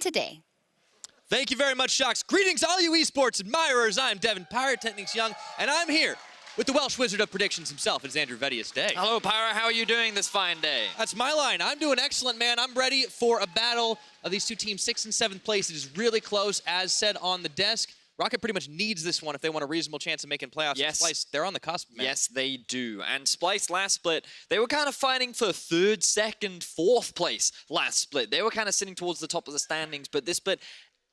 today. Thank you very much, Sjokz. Greetings, all you esports admirers. I'm Devin, PiraTechnics Young, and I'm here with the Welsh Wizard of Predictions himself. It's Andrew Vedius Day. Hello, Pyra. How are you doing this fine day? That's my line. I'm doing excellent, man. I'm ready for a battle of these two teams. 6th and 7th place. It is really close, as said on the desk. Roccat pretty much needs this one if they want a reasonable chance of making playoffs. Yes. Splyce, they're on the cusp, man. Yes, they do. And Splyce last split, they were kind of fighting for 3rd, 2nd, 4th place last split. They were kind of sitting towards the top of the standings, but this split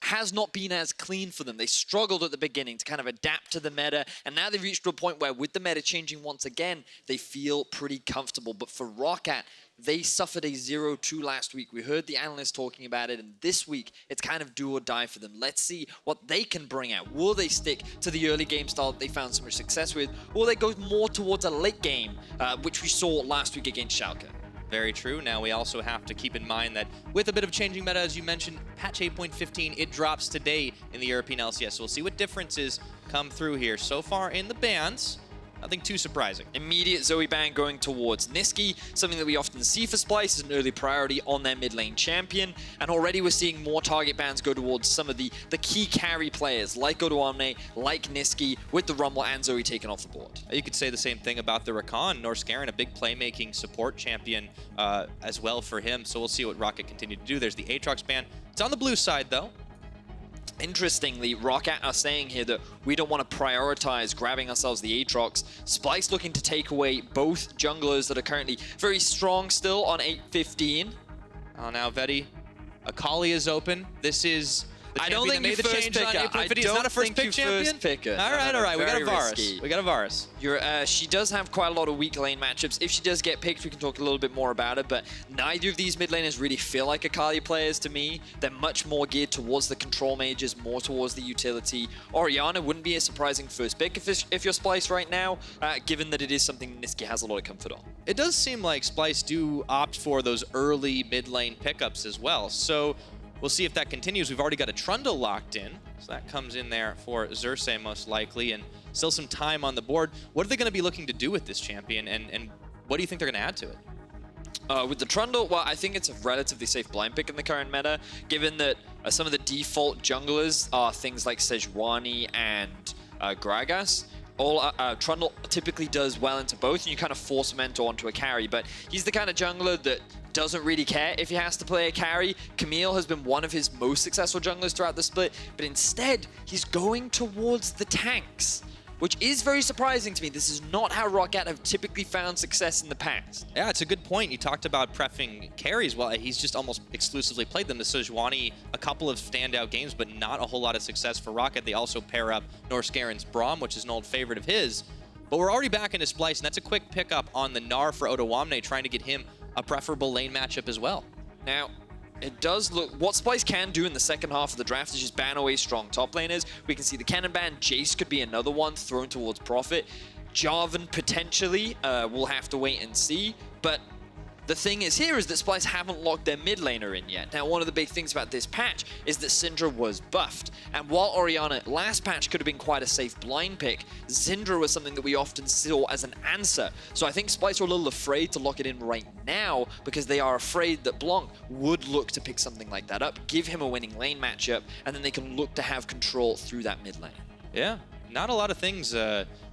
has not been as clean for them. They struggled at the beginning to kind of adapt to the meta, and now they've reached to a point where with the meta changing once again, they feel pretty comfortable. But for Roccat, they suffered a 0-2 last week. We heard the analysts talking about it, and this week, it's kind of do or die for them. Let's see what they can bring out. Will they stick to the early game style that they found so much success with, or will they go more towards a late game, which we saw last week against Sjokz? Very true. Now we also have to keep in mind that with a bit of changing meta, as you mentioned, patch 8.15, it drops today in the European LCS. So we'll see what differences come through here. So far in the bans, nothing too surprising. Immediate Zoe ban going towards Nisqy, something that we often see for Splyce as an early priority on their mid lane champion. And already we're seeing more target bans go towards some of the key carry players like Odoamne, like Nisqy, with the Rumble and Zoe taken off the board. You could say the same thing about the Roccat. Norskeren, a big playmaking support champion as well for him. So we'll see what Roccat continue to do. There's the Aatrox ban. It's on the blue side though. Interestingly, Roccat are saying here that we don't want to prioritize grabbing ourselves the Aatrox. Splyce looking to take away both junglers that are currently very strong still on 8.15. Oh, now Vedi, Akali is open. This is the I don't champion think that made you the first change on picker. 8.15. It's not a first pick champion? Picker. All right. We got a Varus. Risky. We got a Varus. She does have quite a lot of weak lane matchups. If she does get picked, we can talk a little bit more about it, but neither of these mid laners really feel like Akali players to me. They're much more geared towards the control mages, more towards the utility. Orianna wouldn't be a surprising first pick if you're Splyce right now, given that it is something Nisqy has a lot of comfort on. It does seem like Splyce do opt for those early mid lane pickups as well. So we'll see if that continues. We've already got a Trundle locked in, so that comes in there for Xerxe most likely, and still some time on the board. What are they going to be looking to do with this champion, and what do you think they're going to add to it? With the Trundle, well, I think it's a relatively safe blind pick in the current meta, given that some of the default junglers are things like Sejuani and Gragas. Trundle typically does well into both, and you kind of force Memento onto a carry, but he's the kind of jungler that doesn't really care if he has to play a carry. Camille has been one of his most successful junglers throughout the split, but instead, he's going towards the tanks, which is very surprising to me. This is not how Roccat have typically found success in the past. Yeah, it's a good point. You talked about preffing carries. Well, he's just almost exclusively played them. The Sejuani, a couple of standout games, but not a whole lot of success for Roccat. They also pair up Norskeren's Braum, which is an old favorite of his. But we're already back into Splyce, and that's a quick pickup on the Gnar for Odoamne, trying to get him a preferable lane matchup as well. Now, it does look... What Splyce can do in the second half of the draft is just ban away strong top laners. We can see the cannon ban. Jace could be another one thrown towards Profit. Jarvan potentially. We'll have to wait and see. But the thing is here is that Splyce haven't locked their mid laner in yet. Now, one of the big things about this patch is that Syndra was buffed. And while Orianna last patch could have been quite a safe blind pick, Syndra was something that we often saw as an answer. So I think Splyce are a little afraid to lock it in right now because they are afraid that Blanc would look to pick something like that up, give him a winning lane matchup, and then they can look to have control through that mid lane. Yeah. Not a lot of things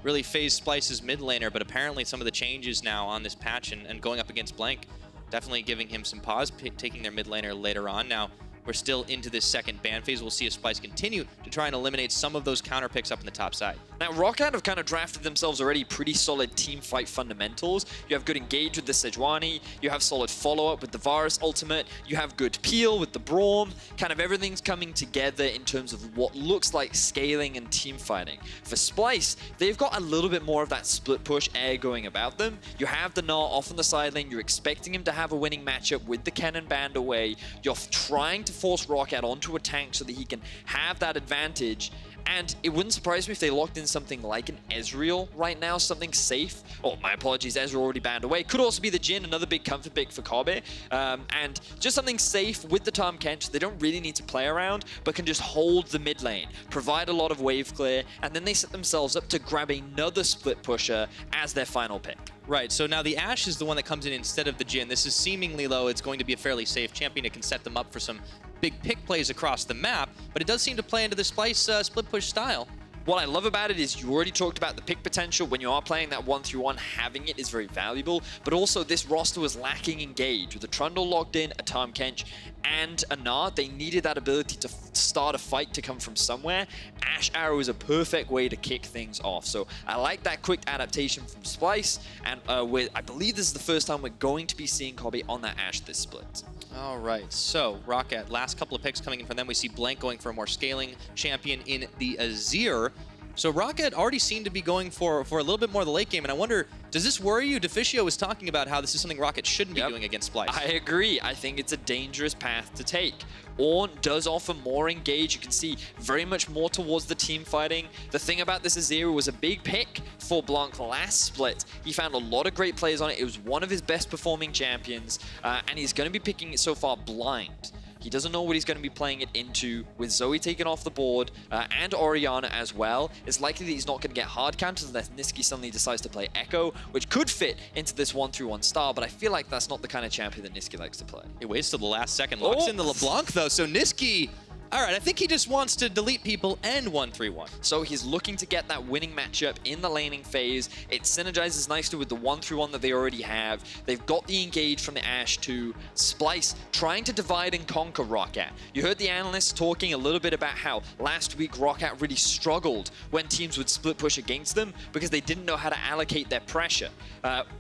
really phase Splyce's mid laner, but apparently some of the changes now on this patch and going up against Blanc, definitely giving him some pause, taking their mid laner later on. Now, we're still into this second ban phase. We'll see if Splyce continue to try and eliminate some of those counter picks up in the top side. Now, Roccat have kind of drafted themselves already pretty solid team fight fundamentals. You have good engage with the Sejuani, you have solid follow-up with the Varus ultimate, you have good peel with the Braum. Kind of everything's coming together in terms of what looks like scaling and team fighting. For Splyce, they've got a little bit more of that split push air going about them. You have the Gnar off on the side lane, you're expecting him to have a winning matchup with the cannon banned away. You're trying to force Roccat onto a tank so that he can have that advantage. And it wouldn't surprise me if they locked in something like an Ezreal right now, something safe. Oh, my apologies, Ezreal already banned away. Could also be the Jhin, another big comfort pick for Kobbe. And just something safe with the Tahm Kench. They don't really need to play around, but can just hold the mid lane, provide a lot of wave clear, and then they set themselves up to grab another split pusher as their final pick. Right, so now the Ashe is the one that comes in instead of the Jhin. This is seemingly low. It's going to be a fairly safe champion. It can set them up for some big pick plays across the map, but it does seem to play into the Splyce split push style. What I love about it is you already talked about the pick potential. When you are playing that 1-3-1, having it is very valuable. But also, this roster was lacking engage. With a Trundle locked in, a Tahm Kench, and a Gnar, they needed that ability to start a fight to come from somewhere. Ashe Arrow is a perfect way to kick things off. So I like that quick adaptation from Splyce. And I believe this is the first time we're going to be seeing Kobbe on that Ashe this split. All right, so Roccat, last couple of picks coming in from them. We see Blanc going for a more scaling champion in the Azir. So Roccat already seemed to be going for a little bit more of the late game, and I wonder, does this worry you? Deficio was talking about how this is something Roccat shouldn't be doing against Splyce. I agree. I think it's a dangerous path to take. Ornn does offer more engage. You can see very much more towards the team fighting. The thing about this Azir was a big pick for Blanc last split. He found a lot of great plays on it. It was one of his best performing champions, and he's going to be picking it so far blind. He doesn't know what he's going to be playing it into. With Zoe taken off the board and Orianna as well, it's likely that he's not going to get hard counters unless Nisqy suddenly decides to play Echo, which could fit into this 1-3-1 style, but I feel like that's not the kind of champion that Nisqy likes to play. He waits till the last second, locks in the Leblanc though, so Nisqy, all right, I think he just wants to delete people and 1-3-1. So he's looking to get that winning matchup in the laning phase. It synergizes nicely with the 1-3-1 that they already have. They've got the engage from the Ashe too. Splyce trying to divide and conquer Roccat. You heard the analysts talking a little bit about how last week Roccat really struggled when teams would split push against them because they didn't know how to allocate their pressure.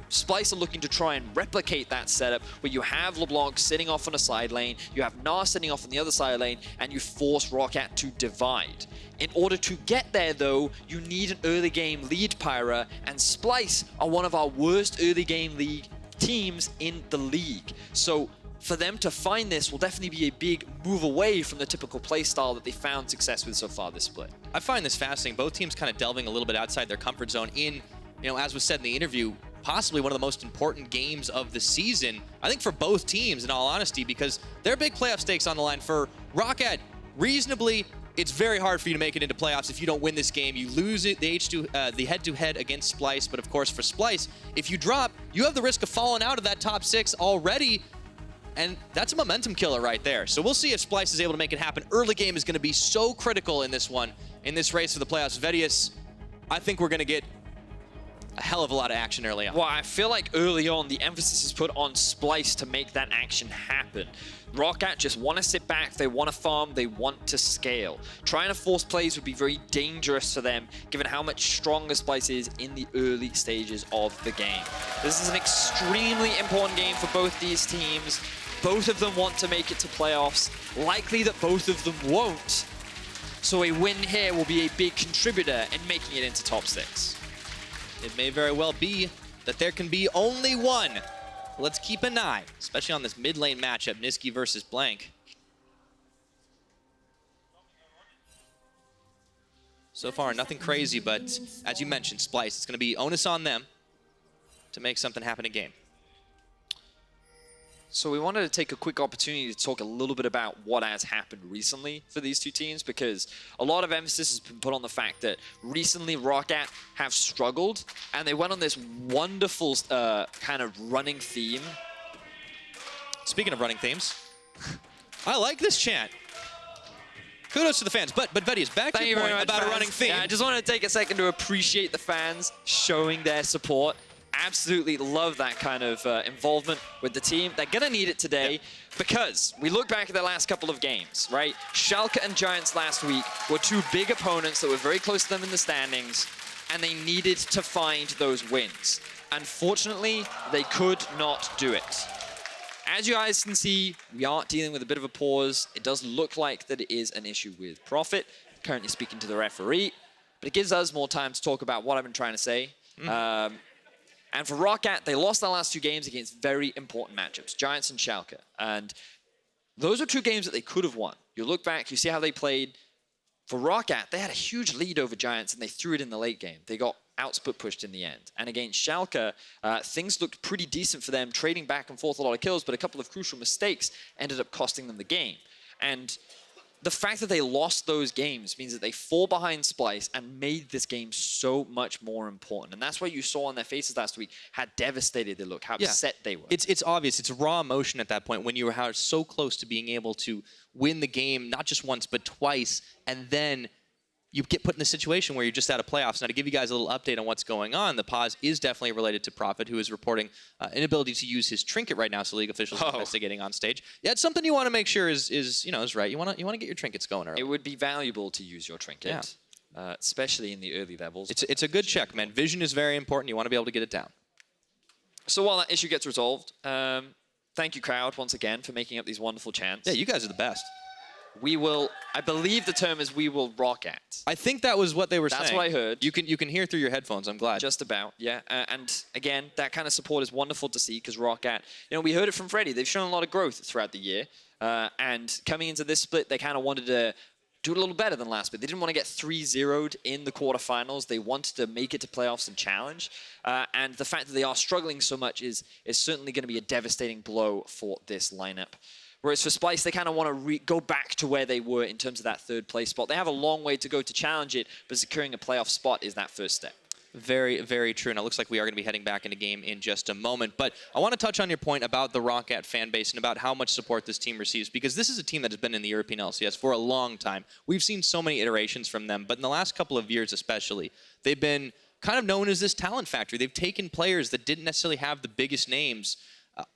Splyce are looking to try and replicate that setup where you have Leblanc sitting off on a side lane, you have Gnar sitting off on the other side lane, and you force Roccat to divide. In order to get there though, you need an early game lead, Pyra, and Splyce are one of our worst early game league teams in the league. So for them to find this will definitely be a big move away from the typical playstyle that they found success with so far this split. I find this fascinating. Both teams kind of delving a little bit outside their comfort zone in, as was said in the interview, possibly one of the most important games of the season, I think, for both teams, in all honesty, because they're big playoff stakes on the line. For Roccat, reasonably, it's very hard for you to make it into playoffs if you don't win this game. You lose it, the head-to-head against Splyce, but of course for Splyce, if you drop, you have the risk of falling out of that top 6 already, and that's a momentum killer right there. So we'll see if Splyce is able to make it happen. Early game is going to be so critical in this one, in this race for the playoffs. Vedius, I think we're going to get a hell of a lot of action early on. Well, I feel like early on, the emphasis is put on Splyce to make that action happen. Roccat just want to sit back, they want to farm, they want to scale. Trying to force plays would be very dangerous for them, given how much stronger Splyce is in the early stages of the game. This is an extremely important game for both these teams. Both of them want to make it to playoffs. Likely that both of them won't. So a win here will be a big contributor in making it into top 6. It may very well be that there can be only one. Let's keep an eye, especially on this mid lane matchup, Nisqy versus Blanc. So far, nothing crazy, but as you mentioned, Splyce, it's going to be onus on them to make something happen in game. So we wanted to take a quick opportunity to talk a little bit about what has happened recently for these two teams, because a lot of emphasis has been put on the fact that recently Roccat have struggled, and they went on this wonderful kind of running theme. Speaking of running themes, I like this chant. Kudos to the fans, but Vedius, back to your point about a running theme. Yeah, I just wanted to take a second to appreciate the fans showing their support. Absolutely love that kind of involvement with the team. They're going to need it today because we look back at the last couple of games, right? Sjokz and Giants last week were two big opponents that were very close to them in the standings, and they needed to find those wins. Unfortunately, they could not do it. As you guys can see, we are dealing with a bit of a pause. It does look like that it is an issue with Profit, currently speaking to the referee, but it gives us more time to talk about what I've been trying to say. And for Roccat, they lost their last 2 games against very important matchups, Giants and Sjokz. And those are 2 games that they could have won. You look back, you see how they played. For Roccat, they had a huge lead over Giants, and they threw it in the late game. They got outsplit pushed in the end. And against Sjokz, things looked pretty decent for them, trading back and forth a lot of kills, but a couple of crucial mistakes ended up costing them the game. And the fact that they lost those games means that they fall behind Splyce and made this game so much more important. And that's what you saw on their faces last week, how devastated they look, how upset they were. It's obvious. It's raw emotion at that point when you were so close to being able to win the game, not just once, but twice, and then you get put in a situation where you're just out of playoffs. Now, to give you guys a little update on what's going on, the pause is definitely related to Prophet, who is reporting inability to use his trinket right now, so League officials are investigating on stage. Yeah, it's something you want to make sure is right. You want to get your trinkets going early. It would be valuable to use your trinket, especially in the early levels. It's a good check, man. Vision is very important. You want to be able to get it down. So while that issue gets resolved, thank you, crowd, once again, for making up these wonderful chants. Yeah, you guys are the best. We will, I believe the term is we will Roccat. I think that was what they were saying. That's what I heard. You can hear through your headphones, I'm glad. Just about, yeah. And again, that kind of support is wonderful to see because Roccat, we heard it from Freddy. They've shown a lot of growth throughout the year. And coming into this split, they kind of wanted to do it a little better than last split. They didn't want to get 3-0'd in the quarterfinals. They wanted to make it to playoffs and challenge. And the fact that they are struggling so much is certainly going to be a devastating blow for this lineup. Whereas for Splyce, they kind of want to go back to where they were in terms of that third place spot. They have a long way to go to challenge it, but securing a playoff spot is that first step. Very, very true. And it looks like we are going to be heading back into game in just a moment. But I want to touch on your point about the Roccat fan base and about how much support this team receives, because this is a team that has been in the European LCS for a long time. We've seen so many iterations from them, but in the last couple of years especially, they've been kind of known as this talent factory. They've taken players that didn't necessarily have the biggest names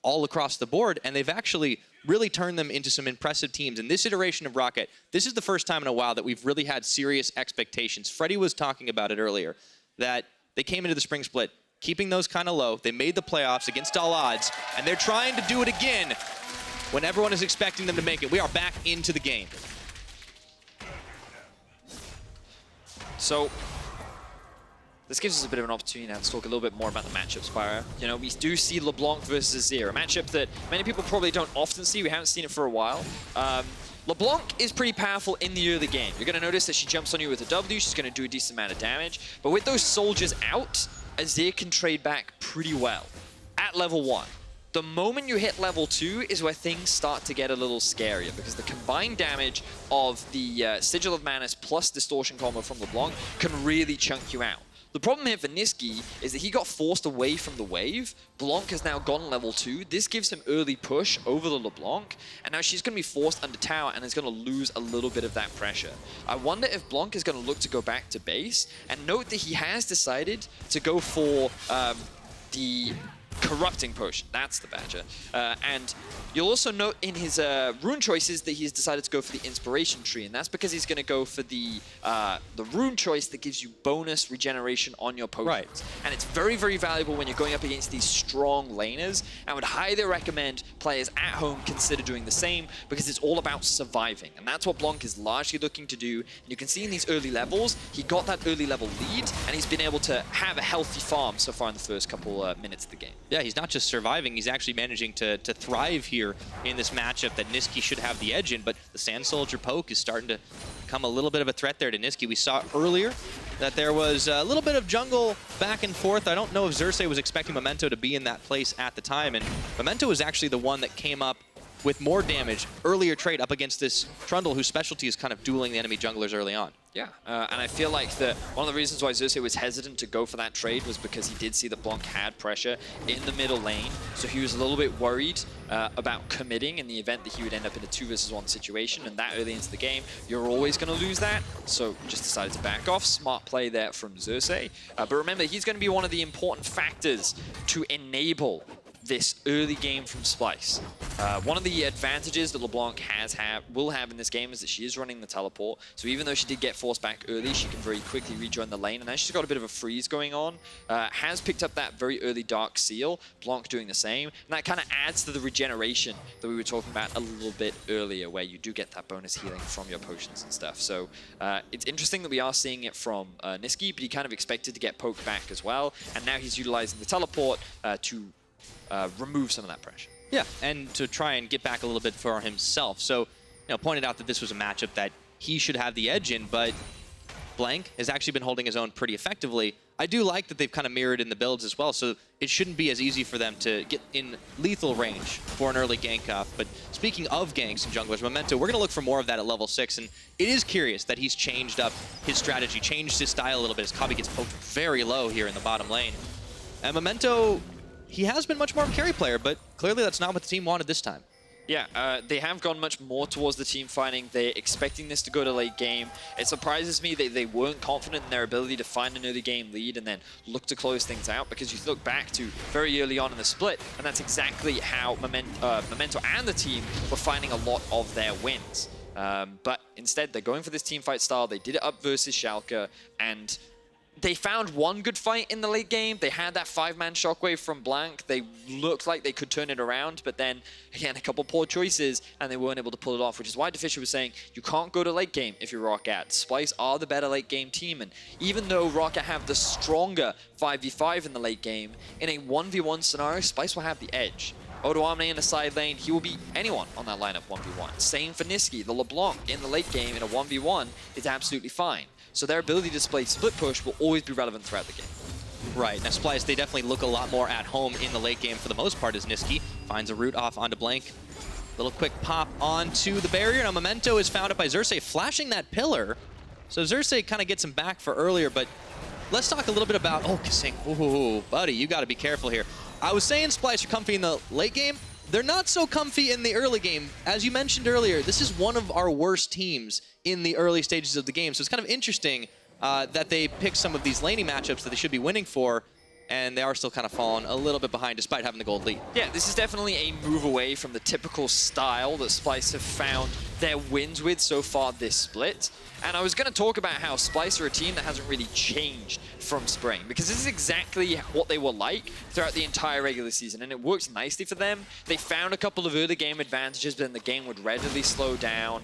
all across the board, and they've actually really turned them into some impressive teams. And this iteration of Roccat, this is the first time in a while that we've really had serious expectations. Freddie was talking about it earlier, that they came into the spring split keeping those kind of low. They made the playoffs against all odds, and they're trying to do it again when everyone is expecting them to make it. We are back into the game. So this gives us a bit of an opportunity now to talk a little bit more about the matchups, Pyro. We do see Leblanc versus Azir, a matchup that many people probably don't often see. We haven't seen it for a while. Leblanc is pretty powerful in the early game. You're going to notice that she jumps on you with a W. She's going to do a decent amount of damage. But with those soldiers out, Azir can trade back pretty well at level 1. The moment you hit level 2 is where things start to get a little scarier, because the combined damage of the Sigil of Manus plus Distortion combo from Leblanc can really chunk you out. The problem here for Nisqy is that he got forced away from the wave. Blanc has now gone level 2. This gives him early push over the Leblanc, and now she's going to be forced under tower and is going to lose a little bit of that pressure. I wonder if Blanc is going to look to go back to base, and note that he has decided to go for the corrupting push. That's the Badger. And you'll also note in his rune choices that he's decided to go for the inspiration tree, and that's because he's going to go for the rune choice that gives you bonus regeneration on your potions. Right. And it's very, very valuable when you're going up against these strong laners. I would highly recommend players at home consider doing the same, because it's all about surviving, and that's what Blanc is largely looking to do. And you can see in these early levels, he got that early level lead, and he's been able to have a healthy farm so far in the first couple minutes of the game. Yeah, he's not just surviving, he's actually managing to thrive here in this matchup that Nisqy should have the edge in, but the Sand Soldier poke is starting to become a little bit of a threat there to Nisqy. We saw earlier that there was a little bit of jungle back and forth. I don't know if Xerxe was expecting Memento to be in that place at the time, and Memento was actually the one that came up with more damage earlier trade up against this Trundle, whose specialty is kind of dueling the enemy junglers early on. Yeah, and I feel like one of the reasons why Xerxe was hesitant to go for that trade was because he did see that Blanc had pressure in the middle lane, so he was a little bit worried about committing in the event that he would end up in a 2 versus 1 situation, and that early into the game, you're always going to lose that, so just decided to back off. Smart play there from Xerxe, but remember, he's going to be one of the important factors to enable this early game from Splyce. One of the advantages that Leblanc will have in this game is that she is running the teleport, so even though she did get forced back early, she can very quickly rejoin the lane, and now she's got a bit of a freeze going on. Has picked up that very early Dark Seal, Blanc doing the same, and that kind of adds to the regeneration that we were talking about a little bit earlier, where you do get that bonus healing from your potions and stuff. So it's interesting that we are seeing it from Nisqy, but he kind of expected to get poked back as well, and now he's utilizing the teleport to remove some of that pressure. Yeah, and to try and get back a little bit for himself. So, pointed out that this was a matchup that he should have the edge in, but Blanc has actually been holding his own pretty effectively I do like that they've kind of mirrored in the builds as well, so it shouldn't be as easy for them to get in lethal range for an early gank off. But speaking of ganks and junglers, Memento, we're going to look for more of that at level 6, and it is curious that he's changed up his strategy, changed his style a little bit as Kobbe gets poked very low here in the bottom lane. And Memento, he has been much more of a carry player, but clearly that's not what the team wanted this time. Yeah, they have gone much more towards the team fighting. They're expecting this to go to late game. It surprises me that they weren't confident in their ability to find an early game lead and then look to close things out, because you look back to very early on in the split, and that's exactly how Memento and the team were finding a lot of their wins. But instead, they're going for this team fight style. They did it up versus Sjokz, and they found one good fight in the late game. They had that 5-man shockwave from Blanc. They looked like they could turn it around, but then, again, a couple poor choices, and they weren't able to pull it off, which is why Deficio was saying, you can't go to late game if you're Roccat. Splyce are the better late game team, and even though Roccat have the stronger 5v5 in the late game, in a 1v1 scenario, Splyce will have the edge. Odoamne in the side lane, he will beat anyone on that lineup 1v1. Same for Nisqy. The Leblanc in the late game in a 1v1 is absolutely fine. So their ability to display split push will always be relevant throughout the game. Right, now Splyce, they definitely look a lot more at home in the late game for the most part as Nisqy finds a route off onto Blanc. Little quick pop onto the barrier. Now Memento is found up by Xerxe, flashing that pillar. So Xerxe kind of gets him back for earlier, but let's talk a little bit about, oh, kaSing. Ooh, buddy, you got to be careful here. I was saying Splyce are comfy in the late game. They're not so comfy in the early game. As you mentioned earlier, this is one of our worst teams in the early stages of the game. So it's kind of interesting that they pick some of these laning matchups that they should be winning for, and they are still kind of falling a little bit behind despite having the gold lead. Yeah, this is definitely a move away from the typical style that Splyce have found their wins with so far this split. And I was going to talk about how Splyce are a team that hasn't really changed from spring, because this is exactly what they were like throughout the entire regular season, and it works nicely for them. They found a couple of early game advantages, but then the game would readily slow down.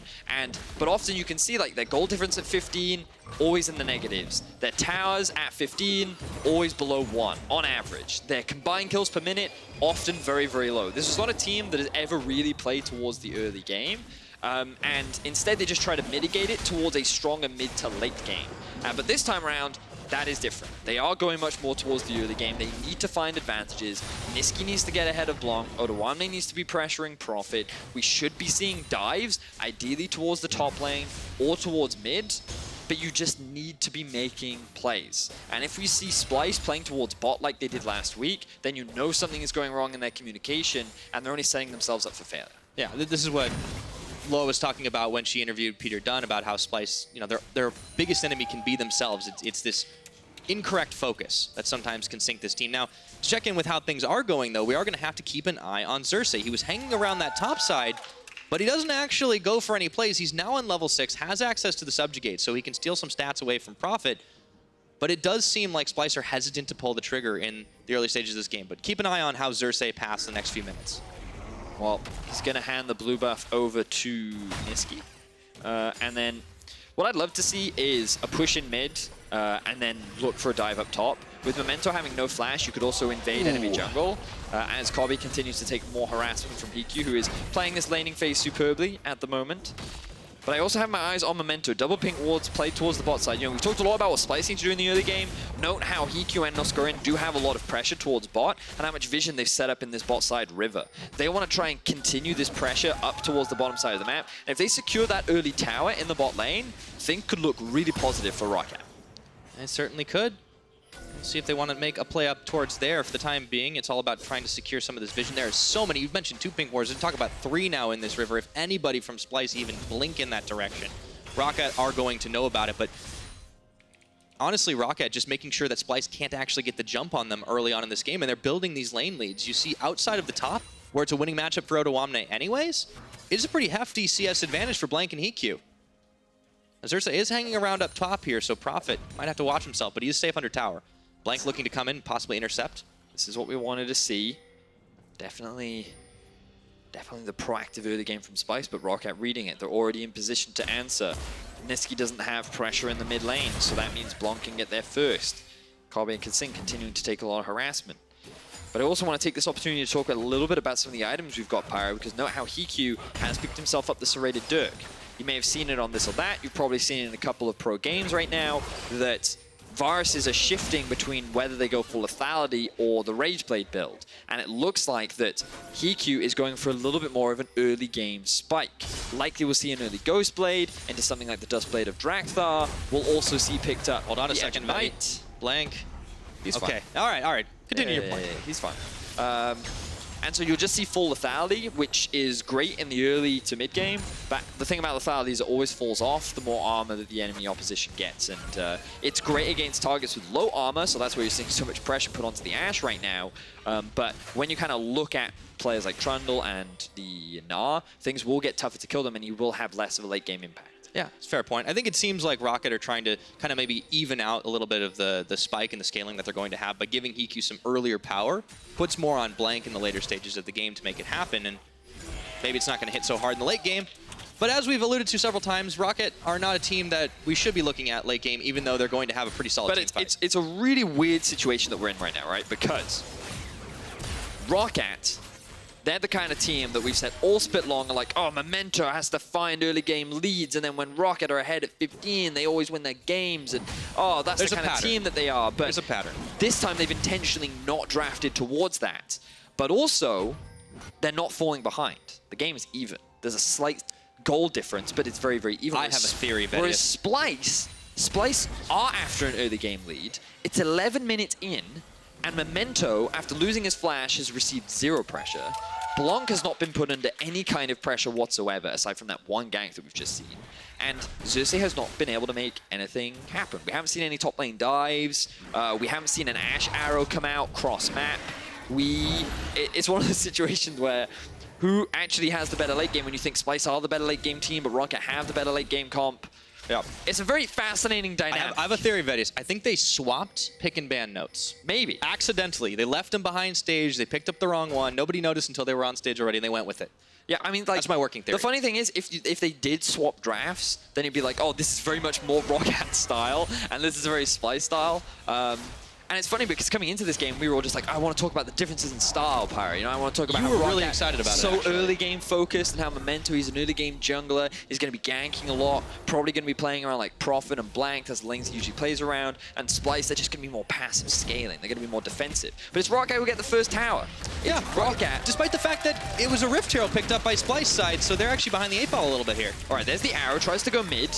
But often you can see like their goal difference at 15, always in the negatives. Their towers at 15, always below 1 on average. Their combined kills per minute, often very, very low. This is not a team that has ever really played towards the early game. And instead they just try to mitigate it towards a stronger mid to late game. But this time around, that is different. They are going much more towards the early game. They need to find advantages. Nisqy needs to get ahead of Blanc. Odoamne needs to be pressuring Profit. We should be seeing dives, ideally towards the top lane or towards mid, but you just need to be making plays. And if we see Splyce playing towards bot like they did last week, then you know something is going wrong in their communication, and they're only setting themselves up for failure. Yeah, this is what Laure was talking about when she interviewed Peter Dunn about how Splyce, you know, their biggest enemy can be themselves. It's this incorrect focus that sometimes can sink this team. Now, to check in with how things are going, though, we are going to have to keep an eye on Xerxe. He was hanging around that top side, but he doesn't actually go for any plays. He's now on level 6, has access to the subjugate, so he can steal some stats away from Profit. But it does seem like Splyce are hesitant to pull the trigger in the early stages of this game. But keep an eye on how Xerxe passes the next few minutes. Well, he's going to hand the blue buff over to Nisqy. And then what I'd love to see is a push in mid and then look for a dive up top. With Memento having no flash, you could also invade enemy jungle as Kobbe continues to take more harassment from HeaQ, who is playing this laning phase superbly at the moment. But I also have my eyes on Memento. Double pink wards played towards the bot side. You know, we've talked a lot about what Splyce need to do in the early game. Note how HeaQ and Norskeren do have a lot of pressure towards bot, and how much vision they've set up in this bot side river. They want to try and continue this pressure up towards the bottom side of the map. And if they secure that early tower in the bot lane, things could look really positive for Roccat. It certainly could. We'll see if they want to make a play up towards there for the time being. It's all about trying to secure some of this vision. There are so many. You've mentioned 2 pink wards. We'll talk about 3 now in this river. If anybody from Splyce even blink in that direction, Roccat are going to know about it. But honestly, Roccat just making sure that Splyce can't actually get the jump on them early on in this game. And they're building these lane leads. You see outside of the top, where it's a winning matchup for Odoamne anyways, it's a pretty hefty CS advantage for Blanc and HeaQ. Xerxe is hanging around up top here, so Profit might have to watch himself, but he is safe under tower. Blanc looking to come in, possibly intercept. This is what we wanted to see. Definitely the proactive early game from Splyce, but Roccat reading it. They're already in position to answer. Nisqy doesn't have pressure in the mid lane, so that means Blanc can get there first. Kobbe and kaSing continuing to take a lot of harassment. But I also want to take this opportunity to talk a little bit about some of the items we've got, Pyro, because note how HeaQ has picked himself up the serrated Dirk. You may have seen it on this or that. You've probably seen it in a couple of pro games right now that Varuses are shifting between whether they go full lethality or the Rage Blade build. And it looks like that HeaQ is going for a little bit more of an early game spike. Likely we'll see an early Ghost Blade into something like the Dust Blade of Drakthar. We'll also see picked up. Hold on a second, Knight. Blanc. He's okay. fine. All right. Continue your point. Yeah, he's fine. And so you'll just see full lethality, which is great in the early to mid game. But the thing about lethality is it always falls off the more armor that the enemy opposition gets. And it's great against targets with low armor, so that's where you're seeing so much pressure put onto the Ashe right now. But when you kind of look at players like Trundle and the Gnar, things will get tougher to kill them, and you will have less of a late game impact. Yeah, it's a fair point. I think it seems like Roccat are trying to kind of maybe even out a little bit of the spike and the scaling that they're going to have by giving HeaQ some earlier power, puts more on Blanc in the later stages of the game to make it happen, and maybe it's not going to hit so hard in the late game. But as we've alluded to several times, Roccat are not a team that we should be looking at late game, even though they're going to have a pretty solid team fight. It's a really weird situation that we're in right now, right? Because Roccat, they're the kind of team that we've said all split long are like, oh, Memento has to find early game leads, and then when Roccat are ahead at 15, they always win their games, and oh, that's the kind of team that they are. But there's a pattern. This time they've intentionally not drafted towards that. But also, they're not falling behind. The game is even. There's a slight goal difference, but it's very, very even. I have a theory, Vedius. Whereas Splyce are after an early game lead. It's 11 minutes in, and Memento, after losing his flash, has received 0 pressure. Blanc has not been put under any kind of pressure whatsoever, aside from that one gank that we've just seen. And Xerxe has not been able to make anything happen. We haven't seen any top lane dives. We haven't seen an Ashe arrow come out cross-map. It's one of those situations where who actually has the better late game when you think Splyce are the better late game team, but Roccat have the better late game comp. Yeah. It's a very fascinating dynamic. I have a theory, Vedius. I think they swapped pick and ban notes. Maybe. Accidentally. They left them behind stage. They picked up the wrong one. Nobody noticed until they were on stage already, and they went with it. Yeah, I mean, like, that's my working theory. The funny thing is, if they did swap drafts, then it'd be like, oh, this is very much more Roccat style, and this is a very Splyce style. And it's funny because coming into this game, we were all just like, I want to talk about the differences in style, Pyra. You know, I want to talk about how Roccat really excited about so it, early game focused, and how Memento, he's an early game jungler. He's going to be ganking a lot, probably going to be playing around like Prophet and Blanc, that's the lanes he usually plays around. And Splyce, they're just going to be more passive scaling. They're going to be more defensive. But it's Roccat who get the first tower. Yeah, Roccat. Despite the fact that it was a Rift Herald picked up by Splyce side, so they're actually behind the 8-ball a little bit here. All right, there's the arrow, tries to go mid.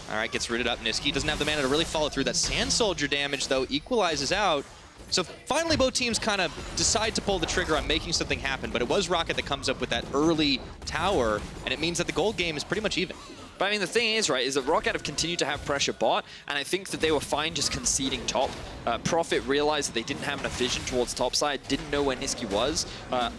All right, gets rooted up. Nisqy doesn't have the mana to really follow through. That Sand Soldier damage, though, equalizes out. So finally, both teams kind of decide to pull the trigger on making something happen, but it was Roccat that comes up with that early tower, and it means that the gold game is pretty much even. But I mean, the thing is, right, is that Roccat have continued to have pressure bot, and I think that they were fine just conceding top. Prophet realized that they didn't have enough vision towards top side, didn't know where Nisqy was,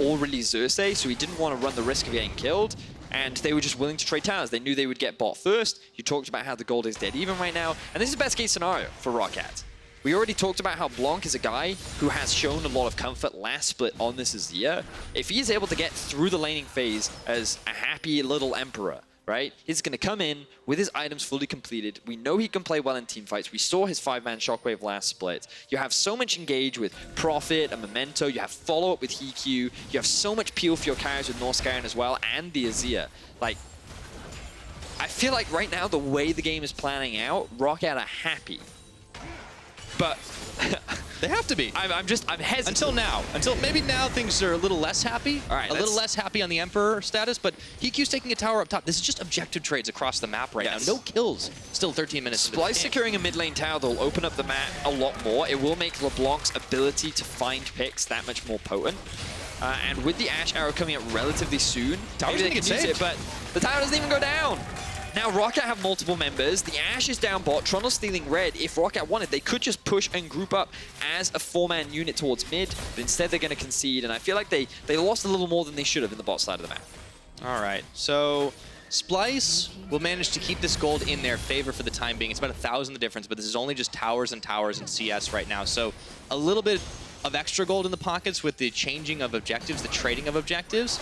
or really Xerxe, so he didn't want to run the risk of getting killed. And they were just willing to trade towers. They knew they would get bot first. You talked about how the gold is dead even right now, and this is the best case scenario for Roccat. We already talked about how Blanc is a guy who has shown a lot of comfort last split on this Azir. If he is able to get through the laning phase as a happy little emperor, right? He's going to come in with his items fully completed. We know he can play well in teamfights. We saw his 5-man Shockwave last split. You have so much engage with Prophet and Memento. You have follow-up with HeaQ. You have so much peel for your carries with Norskeren as well, and the Azir. Like, I feel like right now, the way the game is planning out, Roccat are happy. But they have to be. I'm hesitant. Until now. Maybe now things are a little less happy. All right, a little less happy on the Emperor status, but HeaQ's taking a tower up top. This is just objective trades across the map right now. No kills. Still 13 minutes. Splyce securing a mid lane tower, they'll open up the map a lot more. It will make Leblanc's ability to find picks that much more potent. And with the Ashe arrow coming up relatively soon, tower's gonna get saved. But the tower doesn't even go down. Now, Roccat have multiple members. The Ashe is down bot. Trundle stealing red. If Roccat wanted, they could just push and group up as a 4-man unit towards mid. But instead, they're going to concede. And I feel like they lost a little more than they should have in the bot side of the map. All right. So Splyce will manage to keep this gold in their favor for the time being. It's about 1,000 the difference, but this is only just towers and towers in CS right now. So a little bit of extra gold in the pockets with the changing of objectives, the trading of objectives.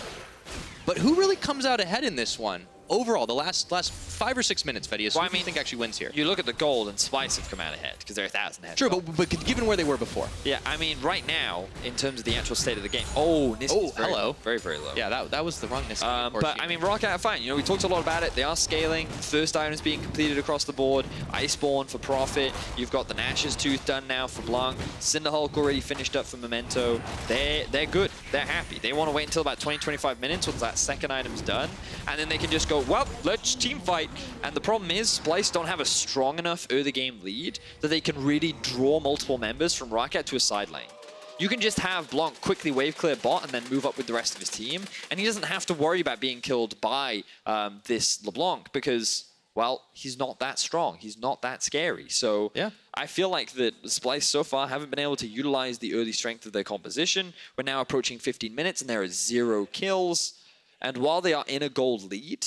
But who really comes out ahead in this one? overall, the last 5 or 6 minutes, Vedius, who do you think actually wins here? You look at the gold and Splyce have come out ahead because they're 1,000 ahead. True, but given where they were before. Yeah, I mean, right now, in terms of the actual state of the game. Oh, Nisqy's very, very low. Yeah, that was the wrong Nisqy. But, I mean, Roccat are fine. You know, we talked a lot about it. They are scaling. First items being completed across the board. Iceborne for Profit. You've got the Nash's Tooth done now for Blanc. Cinderhulk already finished up for Memento. They're good. They're happy. They want to wait until about 20-25 minutes once that second item's done. And then they can just go, well, let's team fight. And the problem is, Splyce don't have a strong enough early game lead that they can really draw multiple members from Roccat to a side lane. You can just have Blanc quickly wave clear bot and then move up with the rest of his team. And he doesn't have to worry about being killed by this Leblanc because, well, he's not that strong. He's not that scary. So yeah. I feel like that Splyce so far haven't been able to utilize the early strength of their composition. We're now approaching 15 minutes and there are 0 kills. And while they are in a gold lead,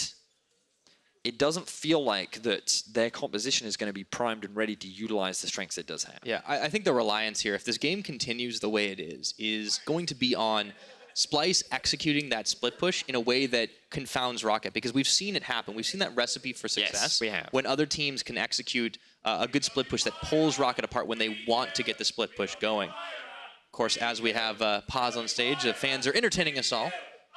it doesn't feel like that their composition is going to be primed and ready to utilize the strengths it does have. Yeah, I think the reliance here, if this game continues the way it is going to be on Splyce executing that split push in a way that confounds Roccat, because we've seen it happen. We've seen that recipe for success. Yes, we have. When other teams can execute a good split push that pulls Roccat apart when they want to get the split push going. Of course, as we have Paz on stage, the fans are entertaining us all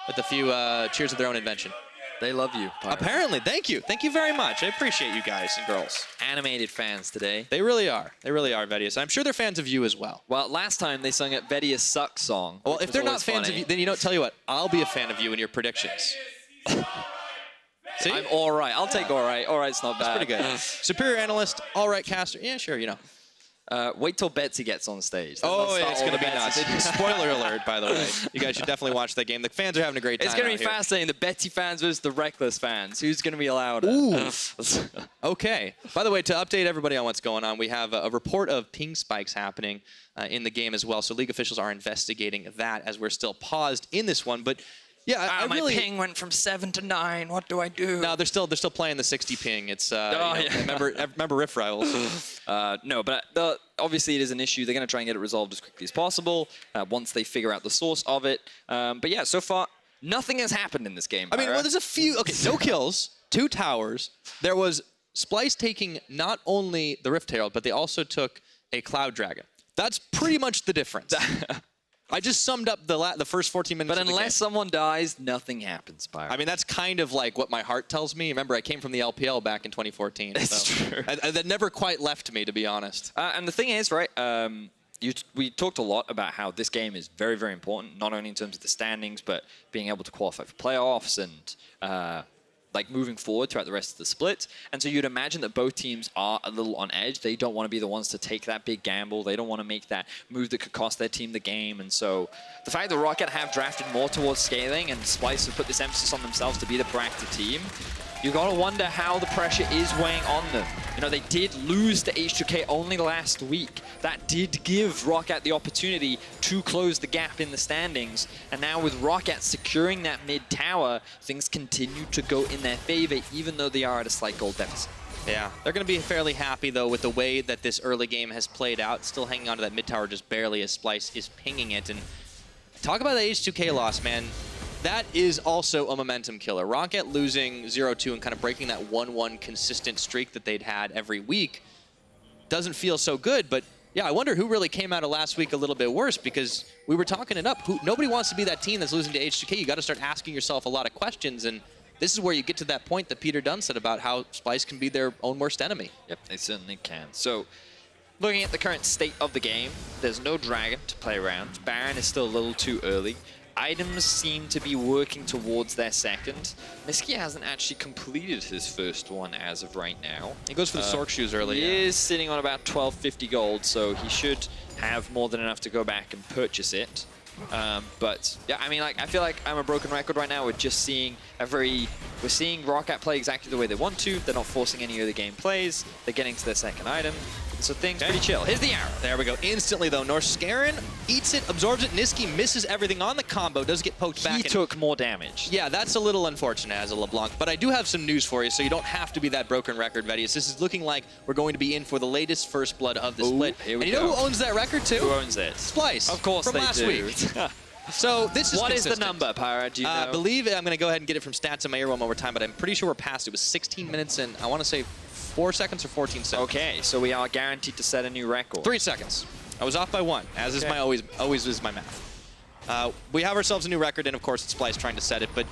with a few cheers of their own invention. They love you, Pirate. Apparently. Thank you. Thank you very much. I appreciate you guys and girls. Animated fans today. They really are. They really are, Vedius. I'm sure they're fans of you as well. Well, last time they sung a Vedius sucks song. Well, if they're not fans of you, then tell you what, I'll be a fan of you in your predictions. See? I'm all right. I'll take all right. All right's not bad. That's pretty good. Superior analyst, all right caster. Yeah, sure, Wait till Betsy gets on stage. Oh, yeah, it's going to be nuts. Spoiler alert, by the way. You guys should definitely watch that game. The fans are having a great time. It's going to be fascinating. The Betsy fans versus the Reckless fans. Who's going to be allowed? Ooh. Okay. By the way, to update everybody on what's going on, we have a report of ping spikes happening in the game as well. So League officials are investigating that as we're still paused in this one. But yeah, my ping went from 7 to 9. What do I do? No, they're still playing the 60 ping. It's remember Rift Rivals. No, but obviously it is an issue. They're going to try and get it resolved as quickly as possible once they figure out the source of it. But yeah, so far nothing has happened in this game. I mean, well, there's a few. Okay, no kills, 2 towers. There was Splyce taking not only the Rift Herald, but they also took a Cloud Dragon. That's pretty much the difference. I just summed up the first 14 minutes But unless someone dies, nothing happens, Pirate. I mean, that's kind of like what my heart tells me. Remember, I came from the LPL back in 2014. It's true. That never quite left me, to be honest. And the thing is, right, we talked a lot about how this game is very, very important, not only in terms of the standings, but being able to qualify for playoffs and like moving forward throughout the rest of the split. And so you'd imagine that both teams are a little on edge. They don't want to be the ones to take that big gamble. They don't want to make that move that could cost their team the game. And so the fact that Roccat have drafted more towards scaling and Splyce have put this emphasis on themselves to be the proactive team, you got to wonder how the pressure is weighing on them. You know, they did lose to HeaQ only last week. That did give Roccat the opportunity to close the gap in the standings. And now with Roccat securing that mid tower, things continue to go in their favor, even though they are at a slight gold deficit. Yeah, they're going to be fairly happy, though, with the way that this early game has played out. Still hanging on to that mid tower just barely as Splyce is pinging it. And talk about the HeaQ loss, man. That is also a momentum killer. Roccat losing 0-2 and kind of breaking that 1-1 consistent streak that they'd had every week doesn't feel so good. But yeah, I wonder who really came out of last week a little bit worse, because we were talking it up. Nobody wants to be that team that's losing to HeaQ. You got to start asking yourself a lot of questions, and this is where you get to that point that Peter Dunn said about how Splyce can be their own worst enemy. Yep, they certainly can. So looking at the current state of the game, there's no dragon to play around. Baron is still a little too early. Items seem to be working towards their second. Nisqy hasn't actually completed his first one as of right now. He goes for the Sork shoes early. He is sitting on about 1250 gold, so he should have more than enough to go back and purchase it. But yeah, I mean, like, I feel like I'm a broken record right now. We're just seeing we're seeing Roccat play exactly the way they want to. They're not forcing any other game plays. They're getting to their second item. So things pretty chill. Here's the arrow. There we go. Instantly, though, Norskeren eats it, absorbs it. Nisqy misses everything on the combo, does get poked back. He took more damage. Yeah, that's a little unfortunate as a Leblanc. But I do have some news for you, so you don't have to be that broken record, Vedius. This is looking like we're going to be in for the latest first blood of the split. Here we and you know who owns that record, too? Who owns it? Splyce. Of course from they last do. week. So this is What is consistent. the number, Pyra? Do you know? I believe I'm going to go ahead and get it from stats in my ear one more time, but I'm pretty sure we're past. It was 16 minutes and I want to say 4 seconds or 14 seconds. Okay, so we are guaranteed to set a new record. 3 seconds. I was off by 1, as is my always is my math. We have ourselves a new record, and of course it's Splyce trying to set it, but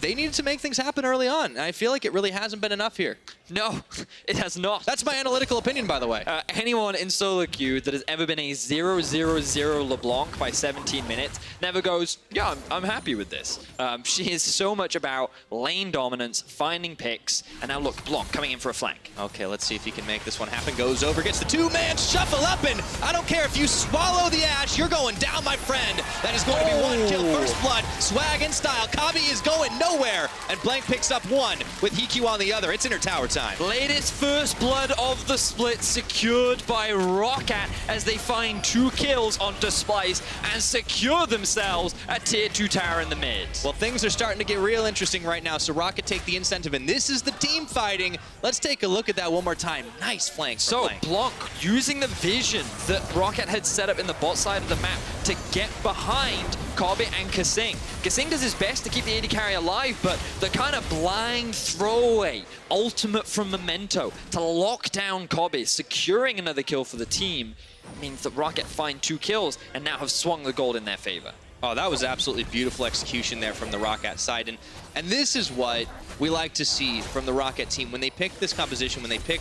they needed to make things happen early on, and I feel like it really hasn't been enough here. No, it has not. That's my analytical opinion, by the way. Anyone in solo queue that has ever been a 0-0-0 Leblanc by 17 minutes never goes, yeah, I'm happy with this. She is so much about lane dominance, finding picks, and now look, Blanc coming in for a flank. Okay, let's see if he can make this one happen. Goes over, gets the two-man shuffle up, and I don't care if you swallow the Ashe, you're going down, my friend. That is going to be 1 kill, first blood, swag in style. Kobbe is going nowhere, and Blanc picks up 1 with HeaQ on the other. It's inner tower time. Latest first blood of the split secured by Roccat as they find 2 kills onto Splyce and secure themselves a tier 2 tower in the mid. Well, things are starting to get real interesting right now, so Roccat take the incentive, and this is the team fighting. Let's take a look at that one more time. Nice flank from So Blanc. Blanc using the vision that Roccat had set up in the bot side of the map to get behind Kobbe and kaSing. kaSing does his best to keep the AD carry alive, but the kind of blind throwaway ultimate from Memento to lock down Kobbe, securing another kill for the team, means that Roccat find 2 kills and now have swung the gold in their favor. Oh, that was absolutely beautiful execution there from the Roccat side. And this is what we like to see from the Roccat team. When they pick this composition, when they pick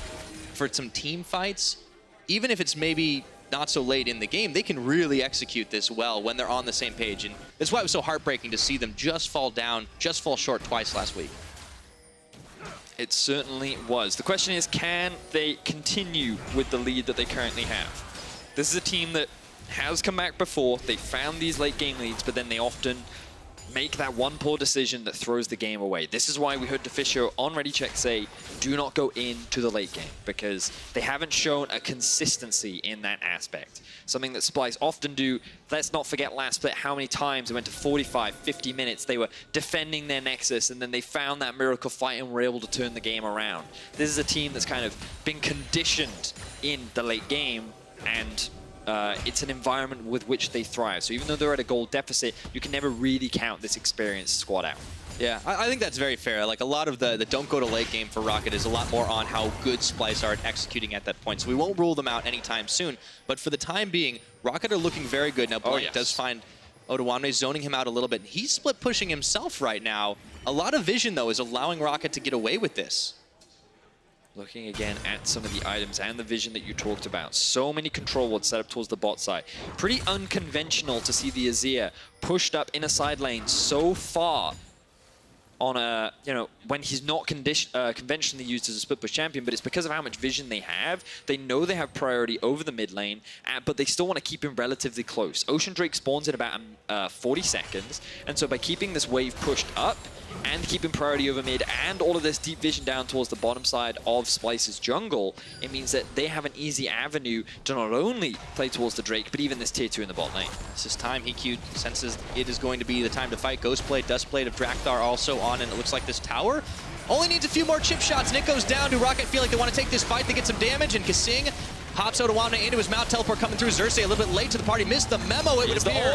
for some team fights, even if it's maybe not so late in the game, they can really execute this well when they're on the same page. And that's why it was so heartbreaking to see them just fall down, just fall short twice last week. It certainly was. The question is, can they continue with the lead that they currently have? This is a team that has come back before. They found these late game leads, but then they often make that one poor decision that throws the game away. This is why we heard Deficio on Ready Check say, do not go into the late game, because they haven't shown a consistency in that aspect. Something that Splyce often do. Let's not forget last split how many times they went to 45, 50 minutes. They were defending their Nexus, and then they found that miracle fight and were able to turn the game around. This is a team that's kind of been conditioned in the late game, and it's an environment with which they thrive. So even though they're at a goal deficit, you can never really count this experienced squad out. Yeah, I think that's very fair. Like, a lot of the don't go to late game for Roccat is a lot more on how good Splyce are at executing at that point. So we won't rule them out anytime soon. But for the time being, Roccat are looking very good. Now, Blanc does find Odoamne zoning him out a little bit. He's split pushing himself right now. A lot of vision, though, is allowing Roccat to get away with this. Looking again at some of the items and the vision that you talked about. So many control wards set up towards the bot side. Pretty unconventional to see the Azir pushed up in a side lane so far on a, when he's not conventionally used as a split push champion, but it's because of how much vision they have. They know they have priority over the mid lane, but they still want to keep him relatively close. Ocean Drake spawns in about 40 seconds, and so by keeping this wave pushed up and keeping priority over mid and all of this deep vision down towards the bottom side of Splyce's jungle, it means that they have an easy avenue to not only play towards the Drake, but even this tier 2 in the bot lane. This is time. HeaQ senses it is going to be the time to fight. Ghost Blade, Dust Blade of Drakthar also on, and it looks like this tower only needs a few more chip shots. Nick goes down. Do Roccat feel like they want to take this fight? They get some damage, and kaSing hops Odoamne into his mount. Teleport coming through. Xerxe a little bit late to the party. Missed the memo, it would appear.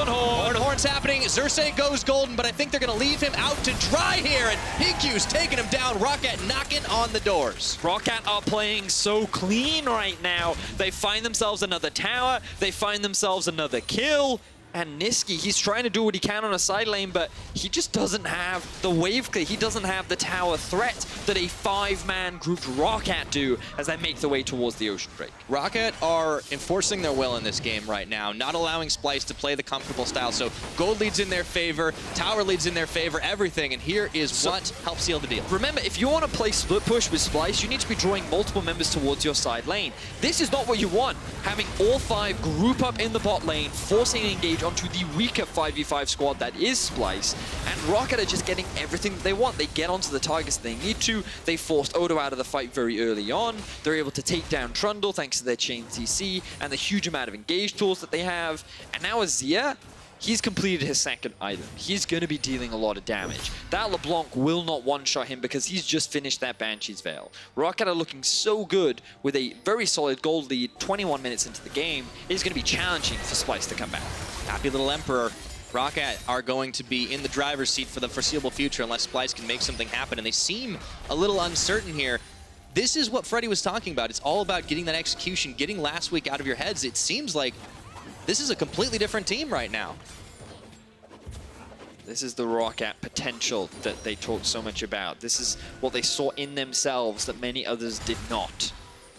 Ornn's happening. Xerxe goes golden, but I think they're going to leave him out to dry here, and HeaQ's taking him down. Roccat knocking on the doors. Roccat are playing so clean right now. They find themselves another tower. They find themselves another kill. And Nisqy, he's trying to do what he can on a side lane, but he just doesn't have the wave clear. He doesn't have the tower threat that a 5-man grouped Roccat do as they make their way towards the Ocean Drake. Roccat are enforcing their will in this game right now, not allowing Splyce to play the comfortable style. So gold leads in their favor, tower leads in their favor, everything. And here is what helps seal the deal. Remember, if you want to play split push with Splyce, you need to be drawing multiple members towards your side lane. This is not what you want. Having all 5 group up in the bot lane, forcing an engage onto the weaker 5v5 squad that is Splyce, and Roccat are just getting everything that they want. They get onto the targets they need to. They forced Odo out of the fight very early on. They're able to take down Trundle thanks to their chain CC and the huge amount of engage tools that they have. And now Azir, He's completed his second item. He's going to be dealing a lot of damage. That Leblanc will not one-shot him because he's just finished that Banshee's Veil. Roccat are looking so good with a very solid gold lead 21 minutes into the game. It's going to be challenging for Splyce to come back. Happy little Emperor. Roccat are going to be in the driver's seat for the foreseeable future unless Splyce can make something happen, and they seem a little uncertain here. This is what Freddie was talking about. It's all about getting that execution, getting last week out of your heads. It seems like this is a completely different team right now. This is the Roccat potential that they talked so much about. This is what they saw in themselves that many others did not.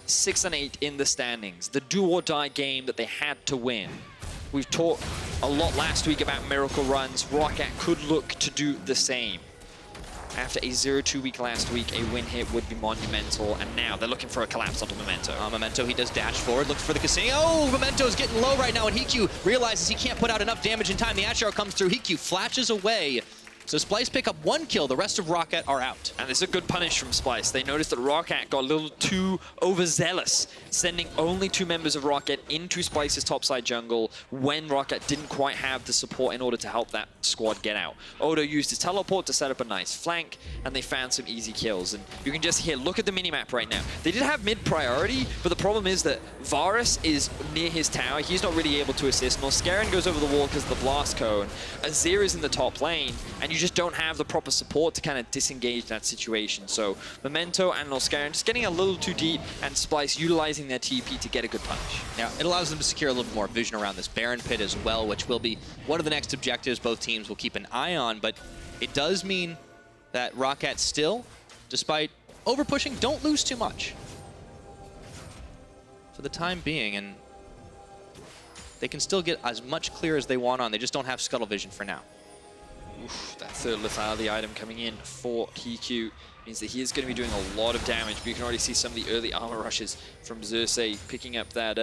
6 and 8 in the standings, the do-or-die game that they had to win. We've talked a lot last week about miracle runs. Roccat could look to do the same. After a 0-2 week last week, a win here would be monumental, and now they're looking for a collapse onto Memento. Memento, he does dash forward, looks for the kaSing. Oh, Memento's getting low right now, and HeaQ realizes he can't put out enough damage in time. The Ashe comes through, HeaQ flashes away. So Splyce pick up 1 kill, the rest of Roccat are out. And this is a good punish from Splyce. They noticed that Roccat got a little too overzealous, sending only 2 members of Roccat into Splyce's topside jungle when Roccat didn't quite have the support in order to help that squad get out. Odo used his teleport to set up a nice flank, and they found some easy kills. And you can just hear, look at the minimap right now. They did have mid priority, but the problem is that Varus is near his tower. He's not really able to assist. Norskeren goes over the wall because of the blast cone. Azir is in the top lane, and you just don't have the proper support to kind of disengage that situation. So Memento and Norskeren just getting a little too deep, and Splyce utilizing their TP to get a good punish. Yeah, it allows them to secure a little more vision around this Baron pit as well, which will be one of the next objectives both teams will keep an eye on, but it does mean that Roccat still, despite over-pushing, don't lose too much for the time being, and they can still get as much clear as they want on. They just don't have scuttle vision for now. Oof, that third lethality item coming in for HeaQ means that he is going to be doing a lot of damage, but you can already see some of the early armor rushes from Xerxe picking up that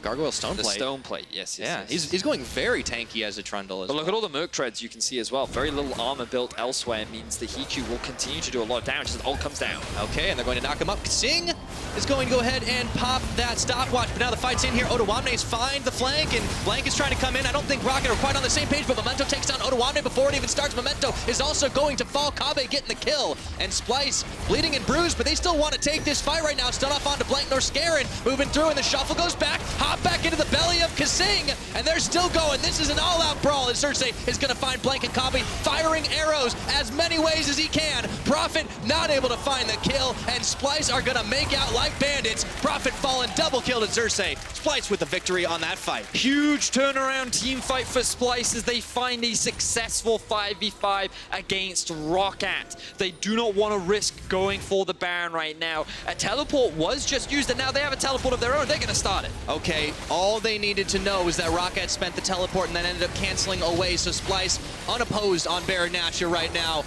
Gargoyle Stone the Plate. Stone Plate, yes. He's going very tanky as a Trundle. But look at all the Merc Treads you can see as well. Very little armor built elsewhere means that HeaQ will continue to do a lot of damage as it all comes down. Okay, and they're going to knock him up. kaSing is going to go ahead and pop that stopwatch, but now the fight's in here. Odoamne's find the flank, and Blanc is trying to come in. I don't think Roccat are quite on the same page, but Memento takes down Odoamne before it even starts. Memento is also going to fall. Kobbe getting the kill, and Splyce bleeding and bruised, but they still want to take this fight right now. Stun off onto Blanc. Norskeren moving through, and the shuffle goes back. Hop back into the belly of kaSing, and they're still going. This is an all-out brawl, and Xerxe is going to find Blanc and Kobbe firing arrows as many ways as he can. Prophet not able to find the kill, and Splyce are going to make out like bandits. Prophet falling, double kill to Xerxe. Splyce with the victory on that fight. Huge turnaround team fight for Splyce as they find a successful 5v5 against Roccat. They do not want to risk going for the Baron right now. A teleport was just used, and now they have a teleport of their own. They're going to start it. Okay, all they needed to know is that Roccat spent the teleport and then ended up canceling away, so Splyce unopposed on Baron Nashor right now.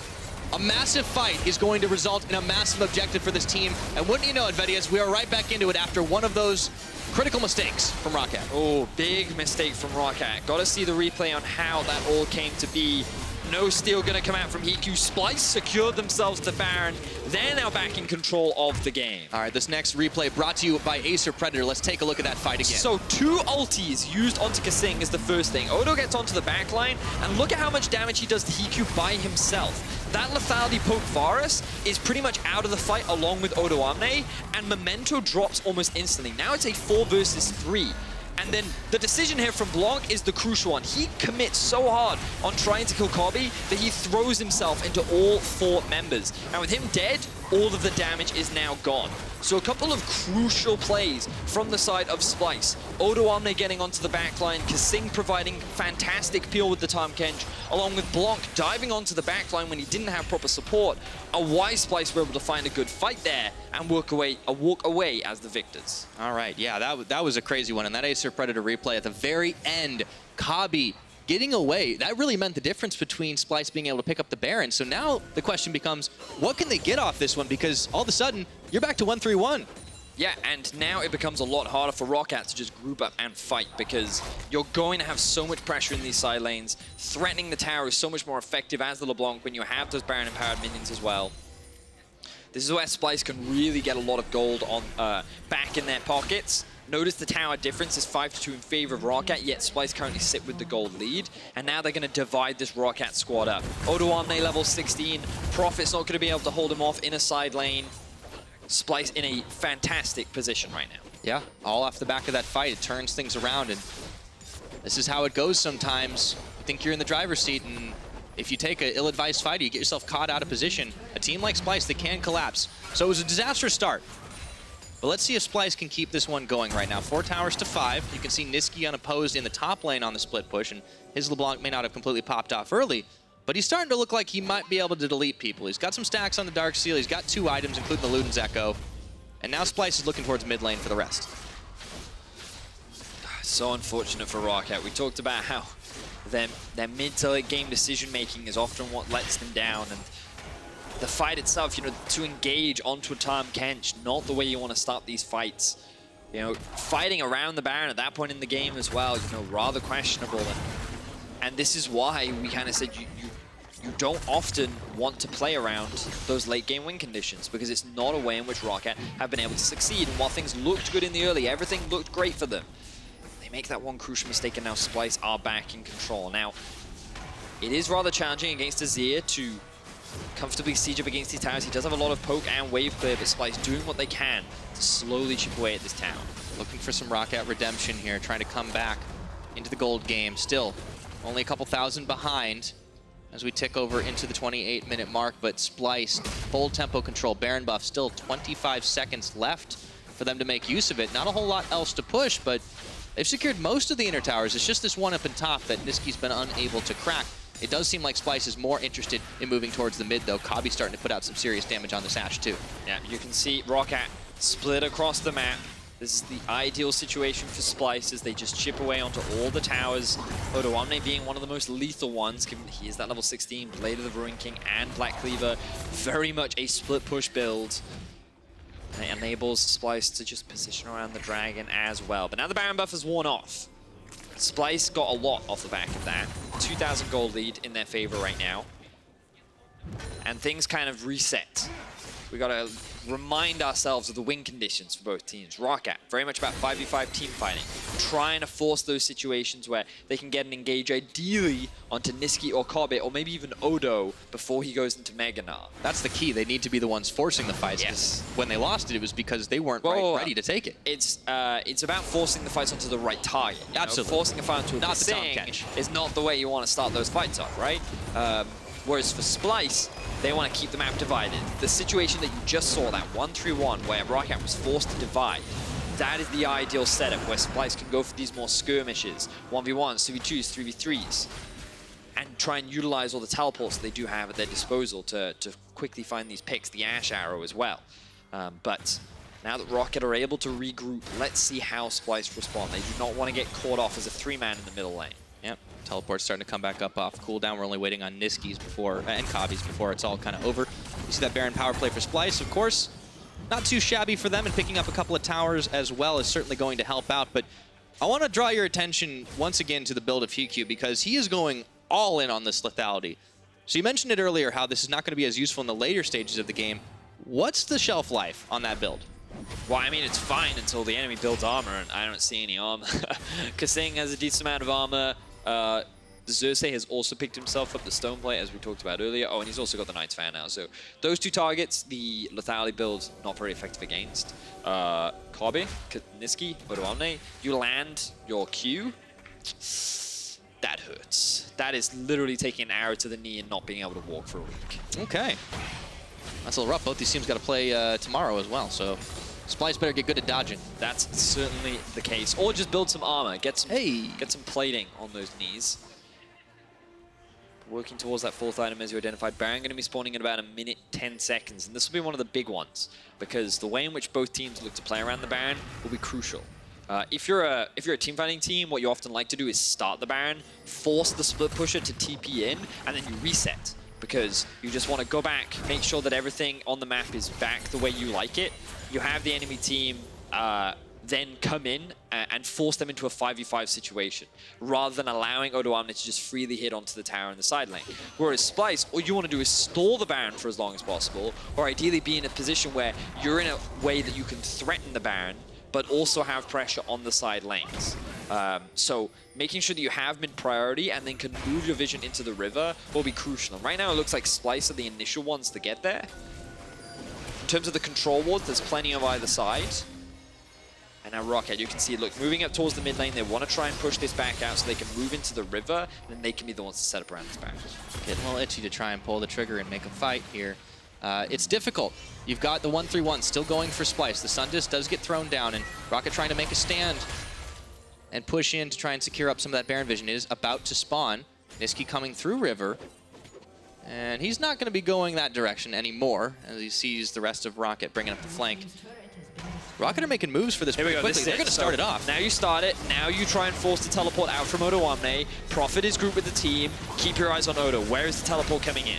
A massive fight is going to result in a massive objective for this team, and wouldn't you know it, Vedius, we are right back into it after one of those critical mistakes from Roccat. Oh, big mistake from Roccat. Got to see the replay on how that all came to be. No steal going to come out from HeaQ. Splyce secured themselves to Baron. They're now back in control of the game. All right, this next replay brought to you by Acer Predator. Let's take a look at that fight again. So 2 ultis used onto kaSing is the first thing. Odo gets onto the back line, and look at how much damage he does to HeaQ by himself. That lethality poke Varus is pretty much out of the fight along with Odoamne, and Memento drops almost instantly. Now it's a 4 versus 3. And then the decision here from Blanc is the crucial one. He commits so hard on trying to kill Kobbe that he throws himself into all 4 members. And with him dead, all of the damage is now gone. So a couple of crucial plays from the side of Splyce. Odoamne getting onto the backline, kaSing providing fantastic peel with the Tahm Kench, along with Blanc diving onto the backline when he didn't have proper support. A wise Splyce were able to find a good fight there and walk away as the victors. All right, yeah, that was a crazy one. And that Acer Predator replay at the very end, Kobbe getting away, that really meant the difference between Splyce being able to pick up the Baron. So now the question becomes, what can they get off this one? Because all of a sudden, you're back to 1-3-1. Yeah, and now it becomes a lot harder for Roccat to just group up and fight because you're going to have so much pressure in these side lanes. Threatening the tower is so much more effective as the Leblanc when you have those Baron empowered minions as well. This is where Splyce can really get a lot of gold on back in their pockets. Notice the tower difference is 5-2 in favor of Roccat, yet Splyce currently sit with the gold lead. And now they're going to divide this Roccat squad up. Odoamne level 16. Prophet's not going to be able to hold him off in a side lane. Splyce in a fantastic position right now. Yeah, all off the back of that fight. It turns things around, and this is how it goes sometimes. You think you're in the driver's seat, and if you take an ill-advised fight, you get yourself caught out of position. A team like Splyce, they can collapse. So it was a disastrous start. But let's see if Splyce can keep this one going right now. 4 towers to 5. You can see Nisqy unopposed in the top lane on the split push, and his Leblanc may not have completely popped off early, but he's starting to look like he might be able to delete people. He's got some stacks on the Dark Seal. He's got 2 items, including the Luden's Echo. And now Splyce is looking towards mid lane for the rest. So unfortunate for Roccat. We talked about how their mid to late game decision making is often what lets them down, and the fight itself, you know, to engage onto a Tahm Kench, not the way you want to start these fights. You know, fighting around the Baron at that point in the game as well, you know, rather questionable. And this is why we kind of said you don't often want to play around those late game win conditions, because it's not a way in which Roccat have been able to succeed. And while things looked good in the early, everything looked great for them. They make that one crucial mistake, and now Splyce are back in control. Now, it is rather challenging against Azir to comfortably siege up against these towers. He does have a lot of poke and wave clear, but Splyce doing what they can to slowly chip away at this tower. Looking for some Roccat redemption here, trying to come back into the gold game. Still, only a couple thousand behind as we tick over into the 28-minute mark, but Splyce, full tempo control, Baron buff, still 25 seconds left for them to make use of it. Not a whole lot else to push, but they've secured most of the inner towers. It's just this one up in top that Nisqy's been unable to crack. It does seem like Splyce is more interested in moving towards the mid, though. Kobbe's starting to put out some serious damage on this Ashe, too. Yeah, you can see Roccat split across the map. This is the ideal situation for Splyce as they just chip away onto all the towers. Odoamne being one of the most lethal ones, given he is that level 16, Blade of the Ruin King and Black Cleaver. Very much a split push build. And it enables Splyce to just position around the dragon as well. But now the Baron buff has worn off. Splyce got a lot off the back of that. 2,000 gold lead in their favor right now. And things kind of reset. We gotta remind ourselves of the win conditions for both teams. Roccat, very much about 5v5 team fighting. Trying to force those situations where they can get an engage, ideally onto Nisqy or Kobbe, or maybe even Odo before he goes into Mega Gnar. That's the key. They need to be the ones forcing the fights. Yes. When they lost it, it was because they weren't ready to take it. It's about forcing the fights onto the right target. Absolutely. Forcing a fight onto a Not the Tahm kaSing Kench. is not the way you want to start those fights off, right? Whereas for Splyce, they want to keep the map divided. The situation that you just saw, that 1-3-1, where Roccat was forced to divide, that is the ideal setup where Splyce can go for these more skirmishes, 1v1s, 2v2s, 3v3s, and try and utilize all the teleports that they do have at their disposal to quickly find these picks, the Ashe arrow as well. But now that Roccat are able to regroup, let's see how Splyce respond. They do not want to get caught off as a 3-man in the middle lane. Yep, teleport's starting to come back up off cooldown. We're only waiting on Nisqy's before, and Kobbe's before it's all kind of over. You see that Baron power play for Splyce, of course. Not too shabby for them, and picking up a couple of towers as well is certainly going to help out. But I want to draw your attention once again to the build of HeaQ, because he is going all in on this lethality. So you mentioned it earlier, how this is not going to be as useful in the later stages of the game. What's the shelf life on that build? Well, I mean, it's fine until the enemy builds armor, and I don't see any armor. kaSing has a decent amount of armor. Xerxe has also picked himself up the stone plate, as we talked about earlier. Oh, and he's also got the Knight's Fan now. So those two targets, the lethality build, not very effective against. Kobbe, Nisqy, Odoamne, you land your Q. That hurts. That is literally taking an arrow to the knee and not being able to walk for a week. Okay. That's a little rough. Both these teams got to play tomorrow as well, so Splyce better get good at dodging. That's certainly the case. Or just build some armor. Get some plating on those knees. Working towards that fourth item as you identified. Baron going to be spawning in about 1minute 10 seconds. And this will be one of the big ones, because the way in which both teams look to play around the Baron will be crucial. If you're a team fighting team, what you often like to do is start the Baron, force the split pusher to TP in, and then you reset. Because you just want to go back, make sure that everything on the map is back the way you like it. You have the enemy team then come in and force them into a 5v5 situation, rather than allowing Odoamne to just freely hit onto the tower in the side lane. Whereas Splyce, all you want to do is stall the Baron for as long as possible, or ideally be in a position where you're in a way that you can threaten the Baron, but also have pressure on the side lanes. So making sure that you have mid priority and then can move your vision into the river will be crucial. And right now it looks like Splyce are the initial ones to get there. In terms of the control wards, there's plenty of either side. And now Roccat, you can see, look, moving up towards the mid lane, they want to try and push this back out so they can move into the river, and then they can be the ones to set up around this back. Getting a little itchy to try and pull the trigger and make a fight here. It's difficult. You've got the 1-3-1 still going for Splyce. The Sun Disc does get thrown down, and Roccat trying to make a stand and push in to try and secure up some of that Baron vision. It is about to spawn. Nisqy coming through river. And he's not going to be going that direction anymore as he sees the rest of Roccat bringing up the flank. Roccat are making moves for this pretty quickly. They're going to start it off. Now you start it. Now you try and force the teleport out from Odoamne. Profit his group with the team. Keep your eyes on Odo. Where is the teleport coming in?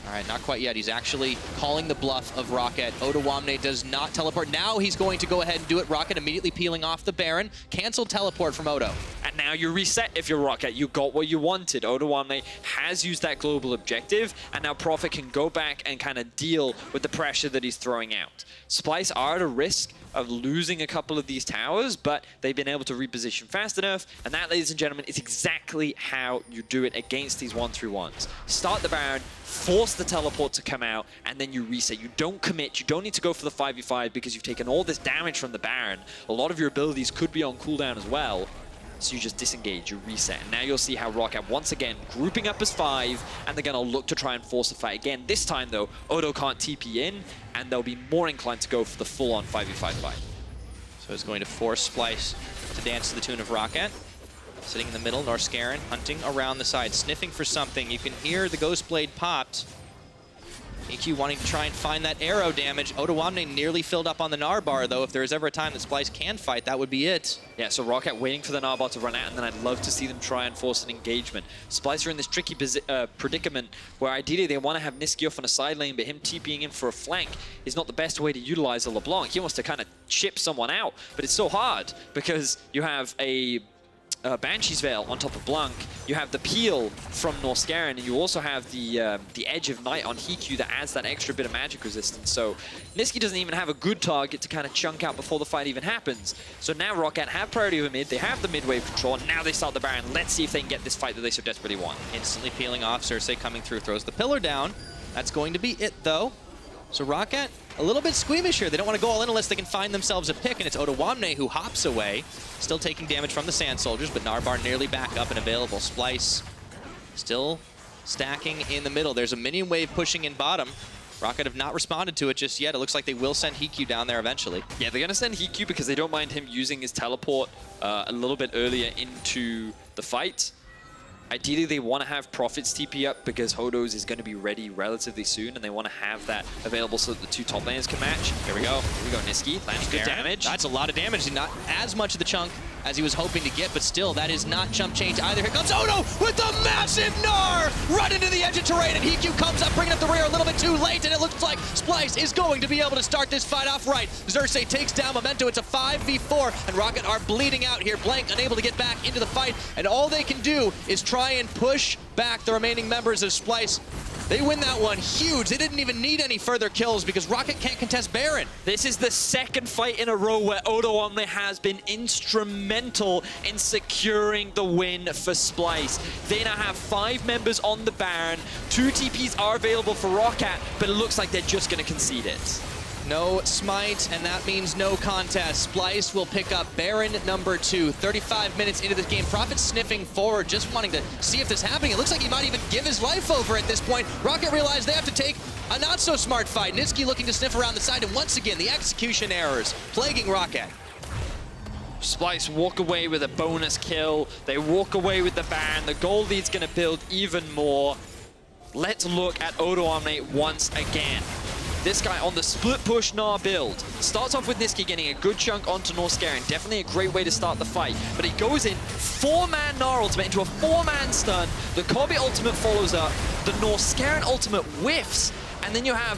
All right, not quite yet. He's actually calling the bluff of Roccat. Odoamne does not teleport. Now he's going to go ahead and do it. Roccat immediately peeling off the Baron. Cancel teleport from Odo. And now you reset if you're Roccat. You got what you wanted. Odoamne has used that global objective, and now Profit can go back and kind of deal with the pressure that he's throwing out. Splyce are at a risk of losing a couple of these towers, but they've been able to reposition fast enough, and that, ladies and gentlemen, is exactly how you do it against these 1-3-1s. Start the Baron, force the teleport to come out, and then you reset. You don't commit. You don't need to go for the 5v5 because you've taken all this damage from the Baron. A lot of your abilities could be on cooldown as well. So you just disengage, you reset. And now you'll see how Roccat, once again, grouping up as 5, and they're going to look to try and force a fight again. This time, though, Odo can't TP in, and they'll be more inclined to go for the full-on 5v5 fight. So it's going to force Splyce to dance to the tune of Roccat. Sitting in the middle, Norskeren hunting around the side, sniffing for something. You can hear the Ghost Blade popped. HeaQ wanting to try and find that arrow damage. Odoamne nearly filled up on the Gnar bar, though. If there is ever a time that Splyce can fight, that would be it. Yeah, so Roccat waiting for the Gnar bar to run out, and then I'd love to see them try and force an engagement. Splyce are in this tricky predicament where ideally they want to have Nisqy off on a side lane, but him TPing in for a flank is not the best way to utilize a Leblanc. He wants to kind of chip someone out, but it's so hard because you have a Banshee's Veil on top of Blanc, you have the peel from Norskeren, and you also have the Edge of Night on HeaQ that adds that extra bit of magic resistance. So Nisqy doesn't even have a good target to kind of chunk out before the fight even happens. So now Roccat have priority over mid, they have the mid-wave control, and now they start the Baron. Let's see if they can get this fight that they so desperately want. Instantly peeling off, Xerxe coming through, throws the pillar down. That's going to be it, though. So Roccat, a little bit squeamish here. They don't want to go all in unless they can find themselves a pick, and it's Odoamne who hops away. Still taking damage from the Sand Soldiers, but Gnar bar nearly back up and available. Splyce still stacking in the middle. There's a minion wave pushing in bottom. Roccat have not responded to it just yet. It looks like they will send HeaQ down there eventually. Yeah, they're going to send HeaQ because they don't mind him using his teleport a little bit earlier into the fight. Ideally, they want to have Profits TP up because Hodo's is going to be ready relatively soon, and they want to have that available so that the two top laners can match. Here we go. Here we go, Nisqy. Lands good damage. That's a lot of damage. Not as much of the chunk as he was hoping to get, but still, that is not chump change either. Here comes Odo with the massive Gnar! Right into the edge of terrain, and HeaQ comes up, bringing up the rear a little bit too late, and it looks like Splyce is going to be able to start this fight off right. Xerxe takes down Memento. It's a 5v4, and Roccat are bleeding out here. Blanc unable to get back into the fight, and all they can do is try and push back the remaining members of Splyce. They win that one huge. They didn't even need any further kills because Roccat can't contest Baron. This is the second fight in a row where Odoamne has been instrumental in securing the win for Splyce. They now have 5 members on the Baron. 2 TPs are available for Roccat, but it looks like they're just going to concede it. No smite, and that means no contest. Splyce will pick up Baron number 2. 35 minutes into this game. Profit sniffing forward, just wanting to see if this is happening. It looks like he might even give his life over at this point. Roccat realized they have to take a not-so-smart fight. Nisqy looking to sniff around the side, and once again, the execution errors plaguing Roccat. Splyce walk away with a bonus kill. They walk away with the Baron. The gold lead's going to build even more. Let's look at Odoamne once again. This guy on the split push Gnar build starts off with Nisqy getting a good chunk onto Norskeren. Definitely a great way to start the fight. But he goes in 4-man Gnar ultimate into a 4-man stun. The Kobbe ultimate follows up. The Norskeren ultimate whiffs. And then you have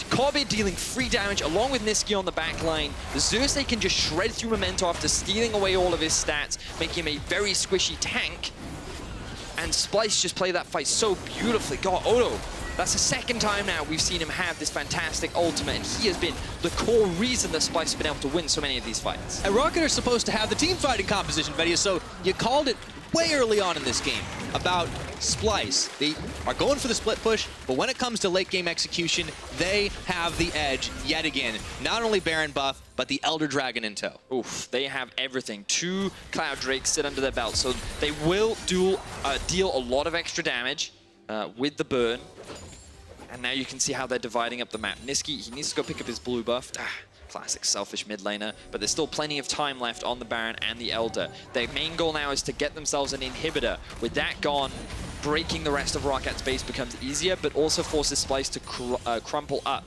Kobbe dealing free damage along with Nisqy on the back line. Xerxe can just shred through Memento after stealing away all of his stats, making him a very squishy tank. And Splyce just played that fight so beautifully. God, Odo That's the second time now we've seen him have this fantastic ultimate, and he has been the core reason that Splyce has been able to win so many of these fights. And Roccat are supposed to have the team fighting composition, Vedius, so you called it way early on in this game about Splyce. They are going for the split push, but when it comes to late game execution, they have the edge yet again. Not only Baron buff, but the Elder Dragon in tow. Oof, they have everything. 2 Cloud Drakes sit under their belt, so they will deal a lot of extra damage with the burn. And now you can see how they're dividing up the map. Nisqy, he needs to go pick up his blue buff. Classic selfish mid laner, but there's still plenty of time left on the Baron and the Elder. Their main goal now is to get themselves an inhibitor. With that gone, breaking the rest of Rockat's base becomes easier, but also forces Splyce to crumple up.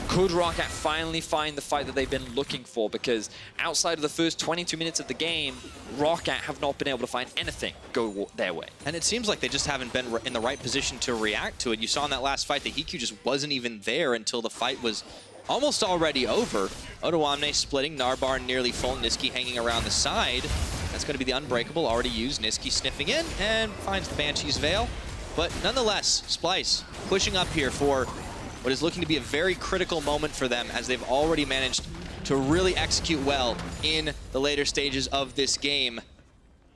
Could Roccat finally find the fight that they've been looking for? Because outside of the first 22 minutes of the game, Roccat have not been able to find anything go their way. And it seems like they just haven't been in the right position to react to it. You saw in that last fight that HeaQ just wasn't even there until the fight was almost already over. Odoamne splitting, Narbar nearly full, Nisqy hanging around the side. That's going to be the Unbreakable, already used. Nisqy sniffing in and finds the Banshee's Veil. But nonetheless, Splyce pushing up here for what is looking to be a very critical moment for them, as they've already managed to really execute well in the later stages of this game.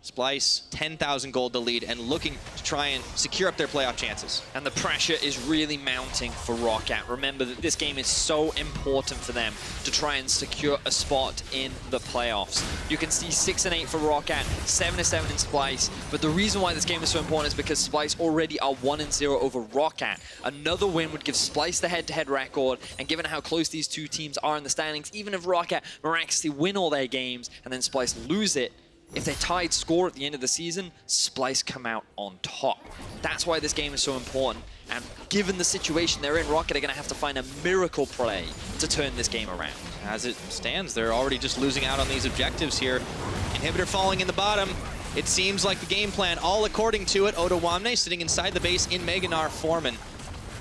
Splyce, 10,000 gold to lead and looking to try and secure up their playoff chances. And the pressure is really mounting for Roccat. Remember that this game is so important for them to try and secure a spot in the playoffs. You can see 6 and 8 for Roccat, 7 and 7 in Splyce. But the reason why this game is so important is because Splyce already are 1 and 0 over Roccat. Another win would give Splyce the head-to-head record, and given how close these two teams are in the standings, even if Roccat miraculously win all their games and then Splyce lose it, if they tied score at the end of the season, Splyce come out on top. That's why this game is so important. And given the situation they're in, Roccat are going to have to find a miracle play to turn this game around. As it stands, they're already just losing out on these objectives here. Inhibitor falling in the bottom. It seems like the game plan, all according to it. Odoamne sitting inside the base in Mega Gnar form, and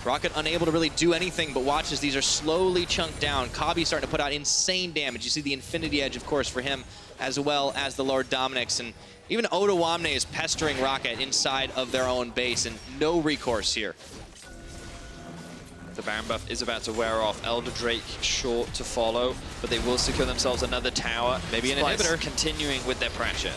Roccat unable to really do anything, but watch as these are slowly chunked down. Kobbe starting to put out insane damage. You see the Infinity Edge, of course, for him, as well as the Lord Dominic's. And even Odoamne is pestering Roccat inside of their own base, and no recourse here. The Baron buff is about to wear off. Elder Drake short to follow, but they will secure themselves another tower. Maybe an Splyce inhibitor. Continuing with their pressure.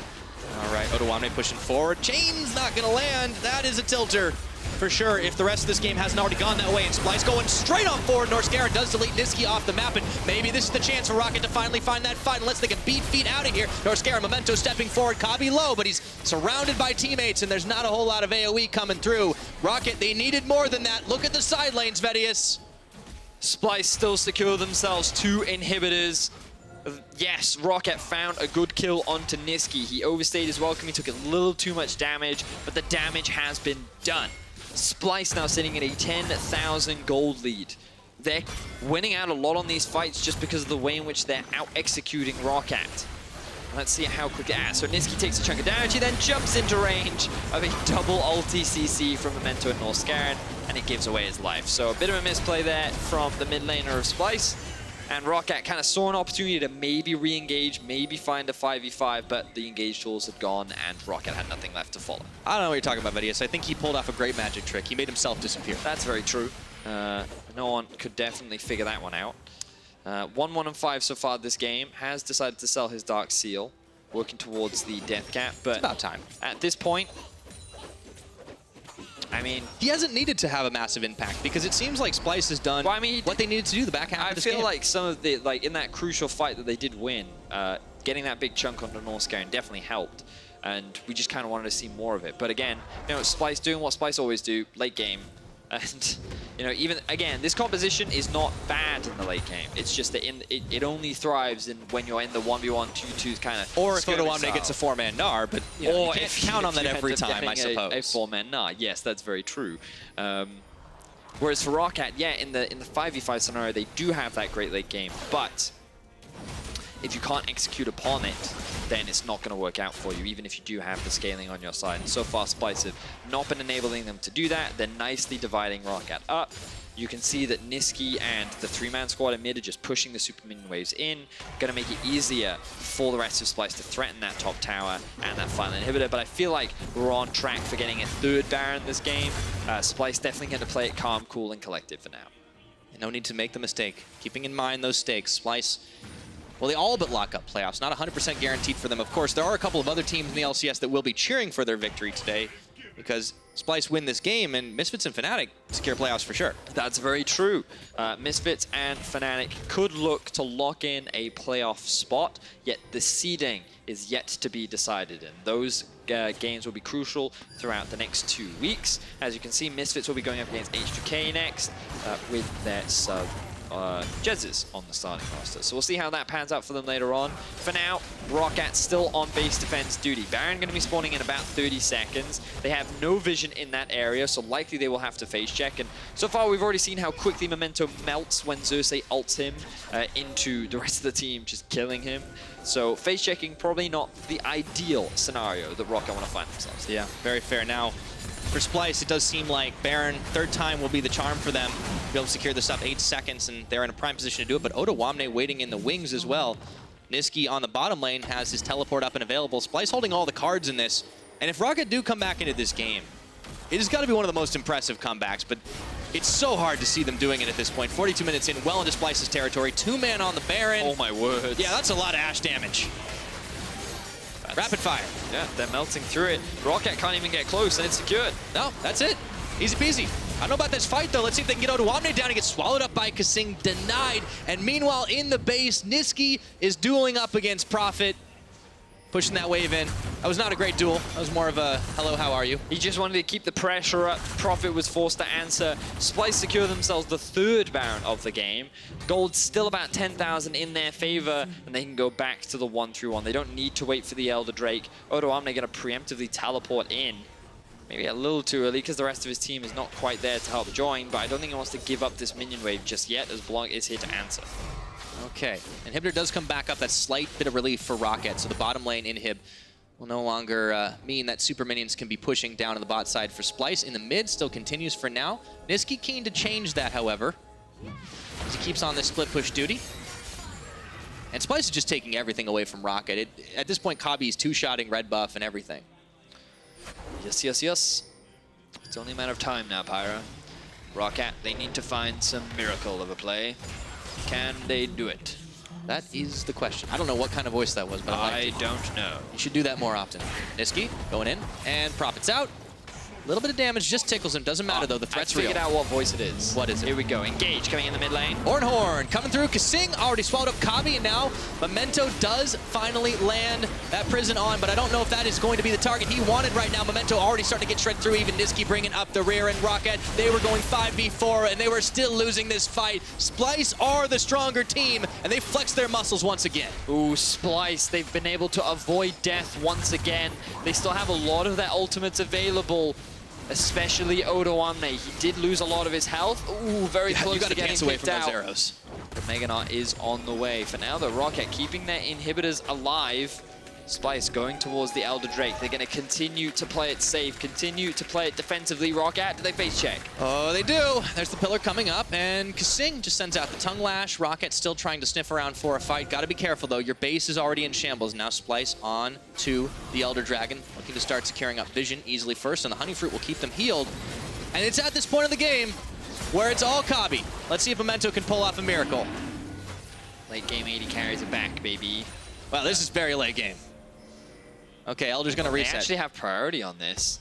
All right, Odoamne pushing forward. Chain's not going to land. That is a tilter for sure, if the rest of this game hasn't already gone that way. And Splyce going straight on forward. Norskeren does delete Nisqy off the map, and maybe this is the chance for Roccat to finally find that fight, unless they can beat feet out of here. Norskeren, Memento stepping forward, Kobbe low, but he's surrounded by teammates, and there's not a whole lot of AoE coming through. Roccat, they needed more than that. Look at the side lanes, Vedius. Splyce still secure themselves 2 inhibitors. Yes, Roccat found a good kill onto Nisqy. He overstayed his welcome, he took a little too much damage, but the damage has been done. Splyce now sitting at a 10,000 gold lead. They're winning out a lot on these fights just because of the way in which they're out-executing Roccat. Let's see how quick... so Nisqy takes a chunk of damage, he then jumps into range of a double ulti CC from Memento and Norskeren, and it gives away his life. So a bit of a misplay there from the mid laner of Splyce. And Roccat kind of saw an opportunity to maybe re-engage, maybe find a 5v5, but the engage tools had gone and Roccat had nothing left to follow. I don't know what you're talking about, Vedius. I think he pulled off a great magic trick. He made himself disappear. That's very true. No one could definitely figure that one out. 1-1-5 so far this game. Has decided to sell his Dark Seal, working towards the death cap, but it's about time. At this point, I mean, he hasn't needed to have a massive impact because it seems like Splyce has done what they needed to do the back half of this game. I feel like some of the, in that crucial fight that they did win, getting that big chunk onto Norskeren definitely helped. And we just kind of wanted to see more of it. But again, Splyce doing what Splyce always do, late game. And, even, again, this composition is not bad in the late game. It's just that it only thrives when you're in the 1v1, 2v2 kind of... Or if Odoamne gets a 4-man Gnar, but you can't count on that every time, I suppose. A 4-man Gnar, yes, that's very true. Whereas for Roccat, yeah, in the 5v5 scenario, they do have that great late game, but if you can't execute upon it, then it's not going to work out for you, even if you do have the scaling on your side. And so far, Splyce have not been enabling them to do that. They're nicely dividing Roccat up. You can see that Nisqy and the 3-man squad in mid are just pushing the super minion waves in, going to make it easier for the rest of Splyce to threaten that top tower and that final inhibitor. But I feel like we're on track for getting a 3rd Baron this game. Splyce definitely going to play it calm, cool, and collected for now. And no need to make the mistake. Keeping in mind those stakes, Splyce, well, they all but lock up playoffs. Not 100% guaranteed for them. Of course, there are a couple of other teams in the LCS that will be cheering for their victory today, because Splyce win this game and Misfits and Fnatic secure playoffs for sure. That's very true. Misfits and Fnatic could look to lock in a playoff spot, yet the seeding is yet to be decided, and those games will be crucial throughout the next 2 weeks. As you can see, Misfits will be going up against H2K next with their sub Xerxe on the starting roster. So we'll see how that pans out for them later on. For now, Roccat still on base defense duty. Baron going to be spawning in about 30 seconds. They have no vision in that area, so likely they will have to face check. And so far, we've already seen how quickly Memento melts when Xerxe ults him into the rest of the team, just killing him. So face checking probably not the ideal scenario that Roccat want to find themselves. Yeah, very fair. Now, for Splyce, it does seem like Baron, 3rd time will be the charm for them. Be able to secure this up 8 seconds, and they're in a prime position to do it. But Odoamne waiting in the wings as well. Nisqy on the bottom lane has his teleport up and available. Splyce holding all the cards in this. And if Roccat do come back into this game, it has got to be one of the most impressive comebacks. But it's so hard to see them doing it at this point. 42 minutes in, well into Splyce's territory. 2-man on the Baron. Oh my word. Yeah, that's a lot of Ashe damage. Rapid fire. Yeah, they're melting through it. Roccat can't even get close, and it's secured. No, that's it. Easy peasy. I don't know about this fight, though. Let's see if they can get Odoamne down and get swallowed up by kaSing, denied. And meanwhile, in the base, Nisqy is dueling up against Prophet, pushing that wave in. That was not a great duel. That was more of a, hello, how are you? He just wanted to keep the pressure up. Prophet was forced to answer. Splyce secure themselves the 3rd Baron of the game. Gold's still about 10,000 in their favor, and they can go back to the 1-3-1. They don't need to wait for the Elder Drake. Odoamne going to preemptively teleport in. Maybe a little too early because the rest of his team is not quite there to help join, but I don't think he wants to give up this minion wave just yet, as Blanc is here to answer. Okay, inhibitor does come back up. That slight bit of relief for Roccat, so the bottom lane inhib will no longer mean that super minions can be pushing down to the bot side for Splyce. In the mid, still continues for now. Nisqy keen to change that, however, as he keeps on this split push duty. And Splyce is just taking everything away from Roccat. At this point, Kobbe is 2-shotting red buff and everything. Yes, yes, yes. It's only a matter of time now, Pyra. Roccat, they need to find some miracle of a play. Can they do it? That is the question. I don't know what kind of voice that was, but I don't know. You should do that more often. Nisqy going in, and Prophet's out. A little bit of damage just tickles him. Doesn't matter, though. The threat's real. I figured out what voice it is. What is it? Here we go. Engage coming in the mid lane. Ornn coming through. kaSing already swallowed up Kobbe, and now Memento does finally land that prison on, but I don't know if that is going to be the target he wanted right now. Memento already starting to get shredded through. Even Nisqy bringing up the rear, and Roccat, they were going 5v4, and they were still losing this fight. Splyce are the stronger team, and they flex their muscles once again. Ooh, Splyce, they've been able to avoid death once again. They still have a lot of their ultimates available, especially Odoamne. He did lose a lot of his health. Ooh, very close to getting picked out. Those arrows. But Gnar is on the way. For now, the Roccat keeping their inhibitors alive. Splyce going towards the Elder Drake. They're going to continue to play it safe, continue to play it defensively. Roccat, do they face check? Oh, they do. There's the pillar coming up, and kaSing just sends out the tongue lash. Roccat still trying to sniff around for a fight. Got to be careful, though. Your base is already in shambles. Now Splyce on to the Elder Dragon, looking to start securing up vision easily first, and the Honey Fruit will keep them healed. And it's at this point of the game where it's all Kobbe. Let's see if Memento can pull off a miracle. Late game 80 carries it back, baby. Wow, this is very late game. Okay, Elder's gonna reset. They actually have priority on this.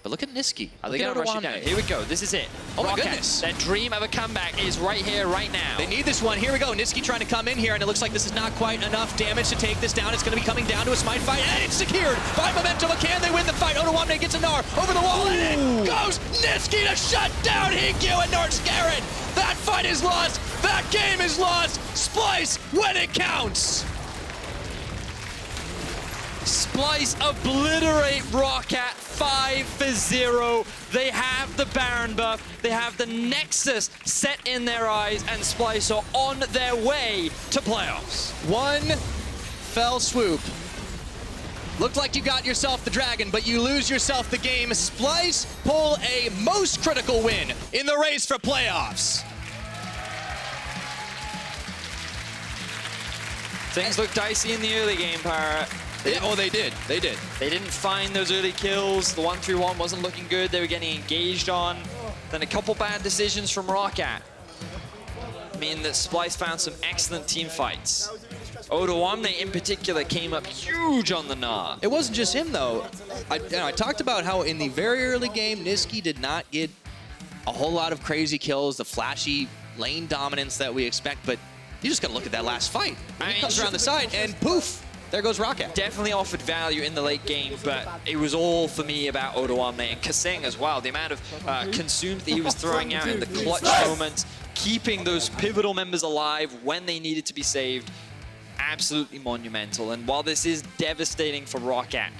But look at Nisqy. Are they gonna rush it down? Here we go. This is it. Oh my Roccat, goodness. Their dream of a comeback is right here, right now. They need this one. Here we go. Nisqy trying to come in here, and it looks like this is not quite enough damage to take this down. It's gonna be coming down to a smite fight, and it's secured by Memento. But can they win the fight? Odoamne gets a Gnar over the wall, and in goes Nisqy to shut down HeaQ and Norskeren. That fight is lost. That game is lost. Splyce when it counts. Splyce obliterate Roccat 5-0. They have the Baron buff. They have the Nexus set in their eyes, and Splyce are on their way to playoffs. One fell swoop Looked like you got yourself the dragon, but you lose yourself the game. Splyce pull a most critical win in the race for playoffs. Things looked dicey in the early game, Pirate. Oh, they did. They did. They didn't find those early kills. The 1-3-1 wasn't looking good. They were getting engaged on. Then a couple bad decisions from Roccat mean that Splyce found some excellent team fights. Odoamne in particular came up huge on the Gnar. It wasn't just him, though. I talked about how in the very early game, Nisqy did not get a whole lot of crazy kills, the flashy lane dominance that we expect, but you just got to look at that last fight. He comes around the side, and poof, there goes Roccat. Definitely offered value in the late game, but it was all for me about Odoamne and kaSing as well. The amount of consumes that he was throwing out in the clutch moments, keeping those pivotal members alive when they needed to be saved, absolutely monumental. And while this is devastating for Roccat,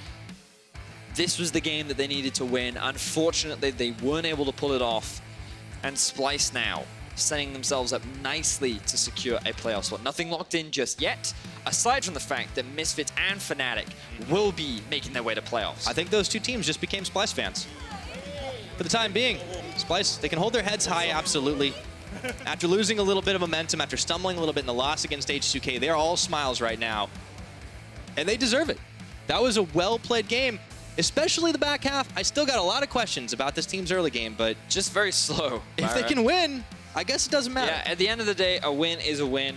this was the game that they needed to win. Unfortunately, they weren't able to pull it off. And Splyce now setting themselves up nicely to secure a playoff spot. Nothing locked in just yet, aside from the fact that Misfits and Fnatic will be making their way to playoffs. I think those two teams just became Splyce fans. For the time being, Splyce, they can hold their heads high, absolutely. After losing a little bit of momentum, after stumbling a little bit in the loss against H2K, they're all smiles right now. And they deserve it. That was a well-played game, especially the back half. I still got a lot of questions about this team's early game, but just very slow. If they can win, I guess it doesn't matter. Yeah, at the end of the day, a win is a win.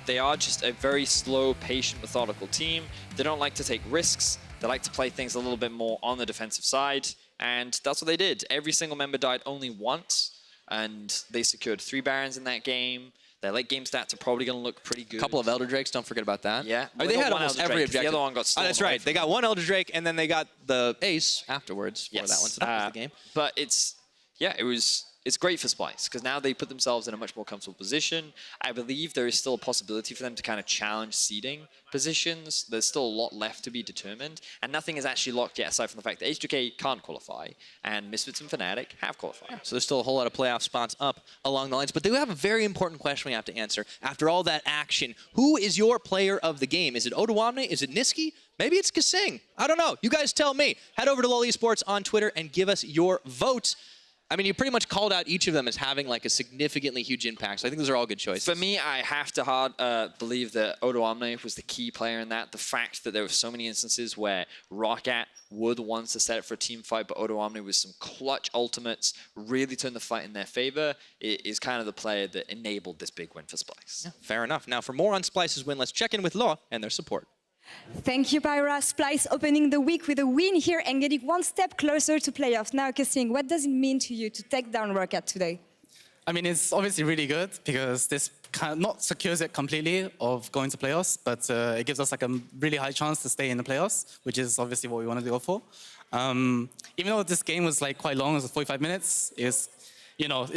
They are just a very slow, patient, methodical team. They don't like to take risks. They like to play things a little bit more on the defensive side, and that's what they did. Every single member died only once, and they secured 3 Barons in that game. Their late game stats are probably going to look pretty good. A couple of Elder Drakes, don't forget about that. Yeah. Well, they had almost every objective. The other one got stolen. Oh, that's right. They got 1 Elder Drake, and then they got the Ace afterwards for that one, so that was the game. But it's great for Splyce, because now they put themselves in a much more comfortable position. I believe there is still a possibility for them to kind of challenge seeding positions. There's still a lot left to be determined, and nothing is actually locked yet, aside from the fact that H2K can't qualify, and Misfits and Fnatic have qualified. Yeah, so there's still a whole lot of playoff spots up along the lines, but they have a very important question we have to answer. After all that action, who is your player of the game? Is it Odoamne? Is it Nisqy? Maybe it's kaSing. I don't know. You guys tell me. Head over to LOL Esports on Twitter and give us your vote. I mean, you pretty much called out each of them as having like a significantly huge impact. So I think those are all good choices. For me, I have to believe that Odoamne was the key player in that. The fact that there were so many instances where Roccat were the ones to set it for a team fight, but Odoamne with some clutch ultimates really turned the fight in their favor, is kind of the player that enabled this big win for Splyce. Yeah, fair enough. Now, for more on Splyce's win, let's check in with Laure and their support. Thank you, Pyra. Splyce opening the week with a win here and getting one step closer to playoffs. Now, kaSing, what does it mean to you to take down Roccat today? I mean, it's obviously really good because this kind of not secures it completely of going to playoffs, but it gives us like a really high chance to stay in the playoffs, which is obviously what we want to go for. Even though this game was like quite long, it was 45 minutes, it's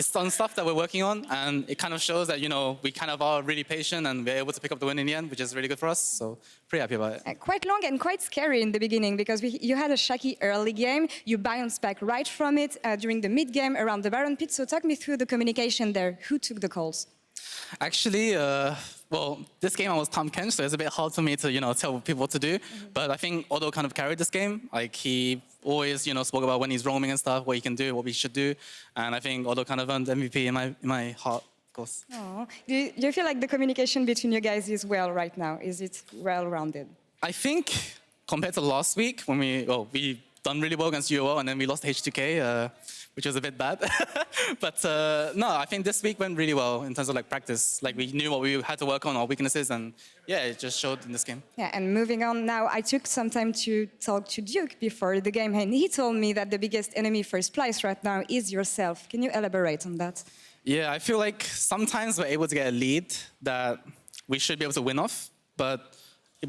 some stuff that we're working on, and it kind of shows that, we kind of are really patient and we're able to pick up the win in the end, which is really good for us. So pretty happy about it. Quite long and quite scary in the beginning because you had a shaky early game. You bounced back right from it during the mid game around the Baron pit. So talk me through the communication there. Who took the calls? Actually, well, this game I was Tahm Kench, so it's a bit hard for me to, tell people what to do. But I think Odo kind of carried this game. Like, he always, spoke about when he's roaming and stuff, what he can do, what we should do. And I think Odo kind of earned MVP in my heart, of course. Oh. Do you feel like the communication between you guys is well right now? Is it well-rounded? I think compared to last week, when we done really well against UOL and then we lost to H2K, which was a bit bad. But no, I think this week went really well in terms of like practice. Like, we knew what we had to work on, our weaknesses, and yeah, it just showed in this game. Yeah, and moving on now, I took some time to talk to Duke before the game, and he told me that the biggest enemy for Splyce right now is yourself. Can you elaborate on that? Yeah, I feel like sometimes we're able to get a lead that we should be able to win off, but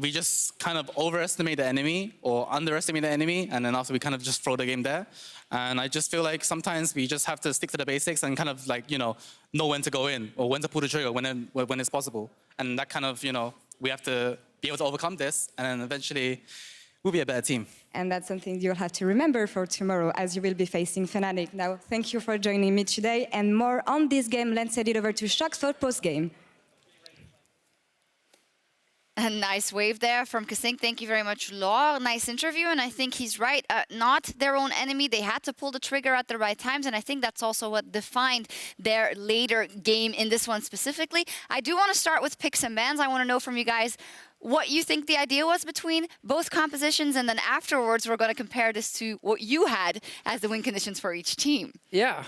we just kind of overestimate the enemy or underestimate the enemy, and then after we kind of just throw the game there. And I just feel like sometimes we just have to stick to the basics and kind of like, know when to go in or when to pull the trigger when it's possible. And that kind of, we have to be able to overcome this, and then eventually we'll be a better team. And that's something you'll have to remember for tomorrow as you will be facing Fnatic. Now, thank you for joining me today, and more on this game, let's head it over to Sjokz for post-game. A nice wave there from kaSing. Thank you very much, Laure. Nice interview, and I think he's right. Not their own enemy. They had to pull the trigger at the right times, and I think that's also what defined their later game in this one specifically. I do want to start with picks and bans. I want to know from you guys what you think the idea was between both compositions, and then afterwards we're going to compare this to what you had as the win conditions for each team. Yeah.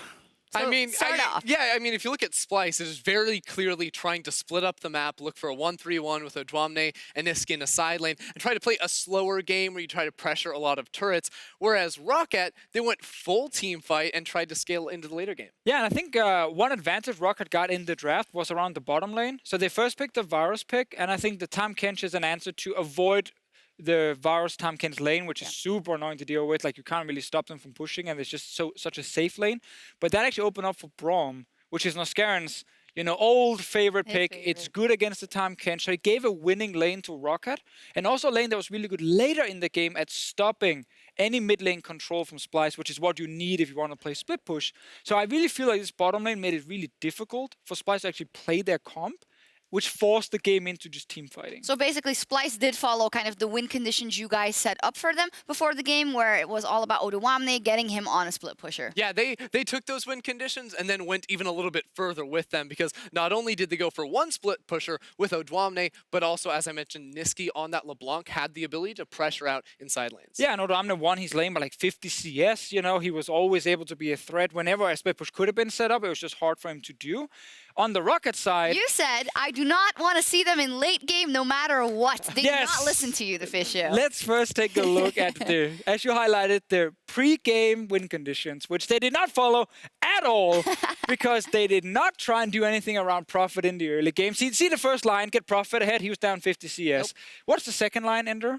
So I mean, start off. Yeah, I mean, if you look at Splyce, it's very clearly trying to split up the map, look for a 1-3-1 with Odoamne and Nisqy in a side lane, and try to play a slower game where you try to pressure a lot of turrets. Whereas Roccat, they went full team fight and tried to scale into the later game. Yeah, and I think one advantage Roccat got in the draft was around the bottom lane. So they first picked the Varus pick, and I think the Tahm Kench is an answer to avoid the Varus Tahm Kench lane, which is super annoying to deal with. Like, you can't really stop them from pushing, and it's just such a safe lane. But that actually opened up for Braum, which is Norskeren's, you know, old favorite pick. It's good against the Tahm Kench. So he gave a winning lane to Roccat, and also a lane that was really good later in the game at stopping any mid lane control from Splyce, which is what you need if you want to play split push. So I really feel like this bottom lane made it really difficult for Splyce to actually play their comp, which forced the game into just team fighting. So basically, Splyce did follow kind of the win conditions you guys set up for them before the game, where it was all about Odoamne getting him on a split pusher. Yeah, they took those win conditions and then went even a little bit further with them, because not only did they go for one split pusher with Odoamne, but also, as I mentioned, Nisqy on that Leblanc had the ability to pressure out inside lanes. Yeah, and Odoamne won his lane by like 50 CS. You know, he was always able to be a threat whenever a split push could have been set up. It was just hard for him to do. On the Roccat side... You said, I do not want to see them in late game no matter what. They do not listen to you, Deficio. Let's first take a look at the, as you highlighted, the pre-game win conditions, which they did not follow at all because they did not try and do anything around Prophet in the early game. See the first line, get Prophet ahead. He was down 50 CS. Nope. What's the second line, Ender?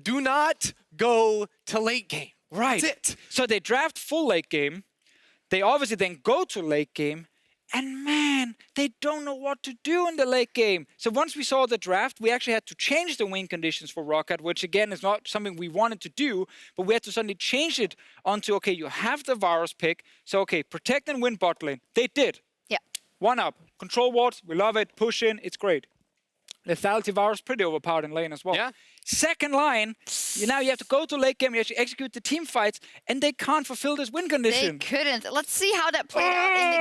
Do not go to late game. Right. That's it. So they draft full late game. They obviously then go to late game. And man, they don't know what to do in the late game. So once we saw the draft, we actually had to change the win conditions for Roccat, which again is not something we wanted to do, but we had to suddenly change it onto, okay, you have the Varus pick, so okay, protect and win bot lane. They did. Yeah. 1 up. Control wards, we love it. Push in, it's great. Lethality Varus pretty overpowered in lane as well. Yeah. Second line, now you have to go to late game, you actually execute the team fights, and they can't fulfill this win condition. They couldn't. Let's see how that played out in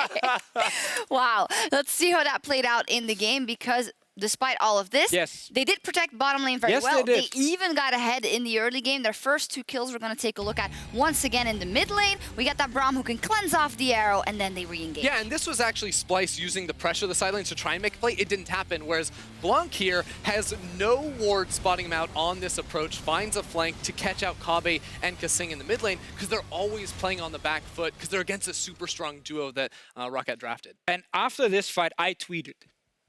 the game. Wow. Let's see how that played out in the game, because despite all of this, they did protect bottom lane very well. They even got ahead in the early game. Their first 2 kills we're going to take a look at once again in the mid lane. We got that Braum who can cleanse off the arrow, and then they re-engage. Yeah, and this was actually Splyce using the pressure of the side lanes to try and make a play. It didn't happen, whereas Blanc here has no ward spotting him out on this approach, finds a flank to catch out Kobbe and kaSing in the mid lane, because they're always playing on the back foot, because they're against a super strong duo that Roccat drafted. And after this fight, I tweeted,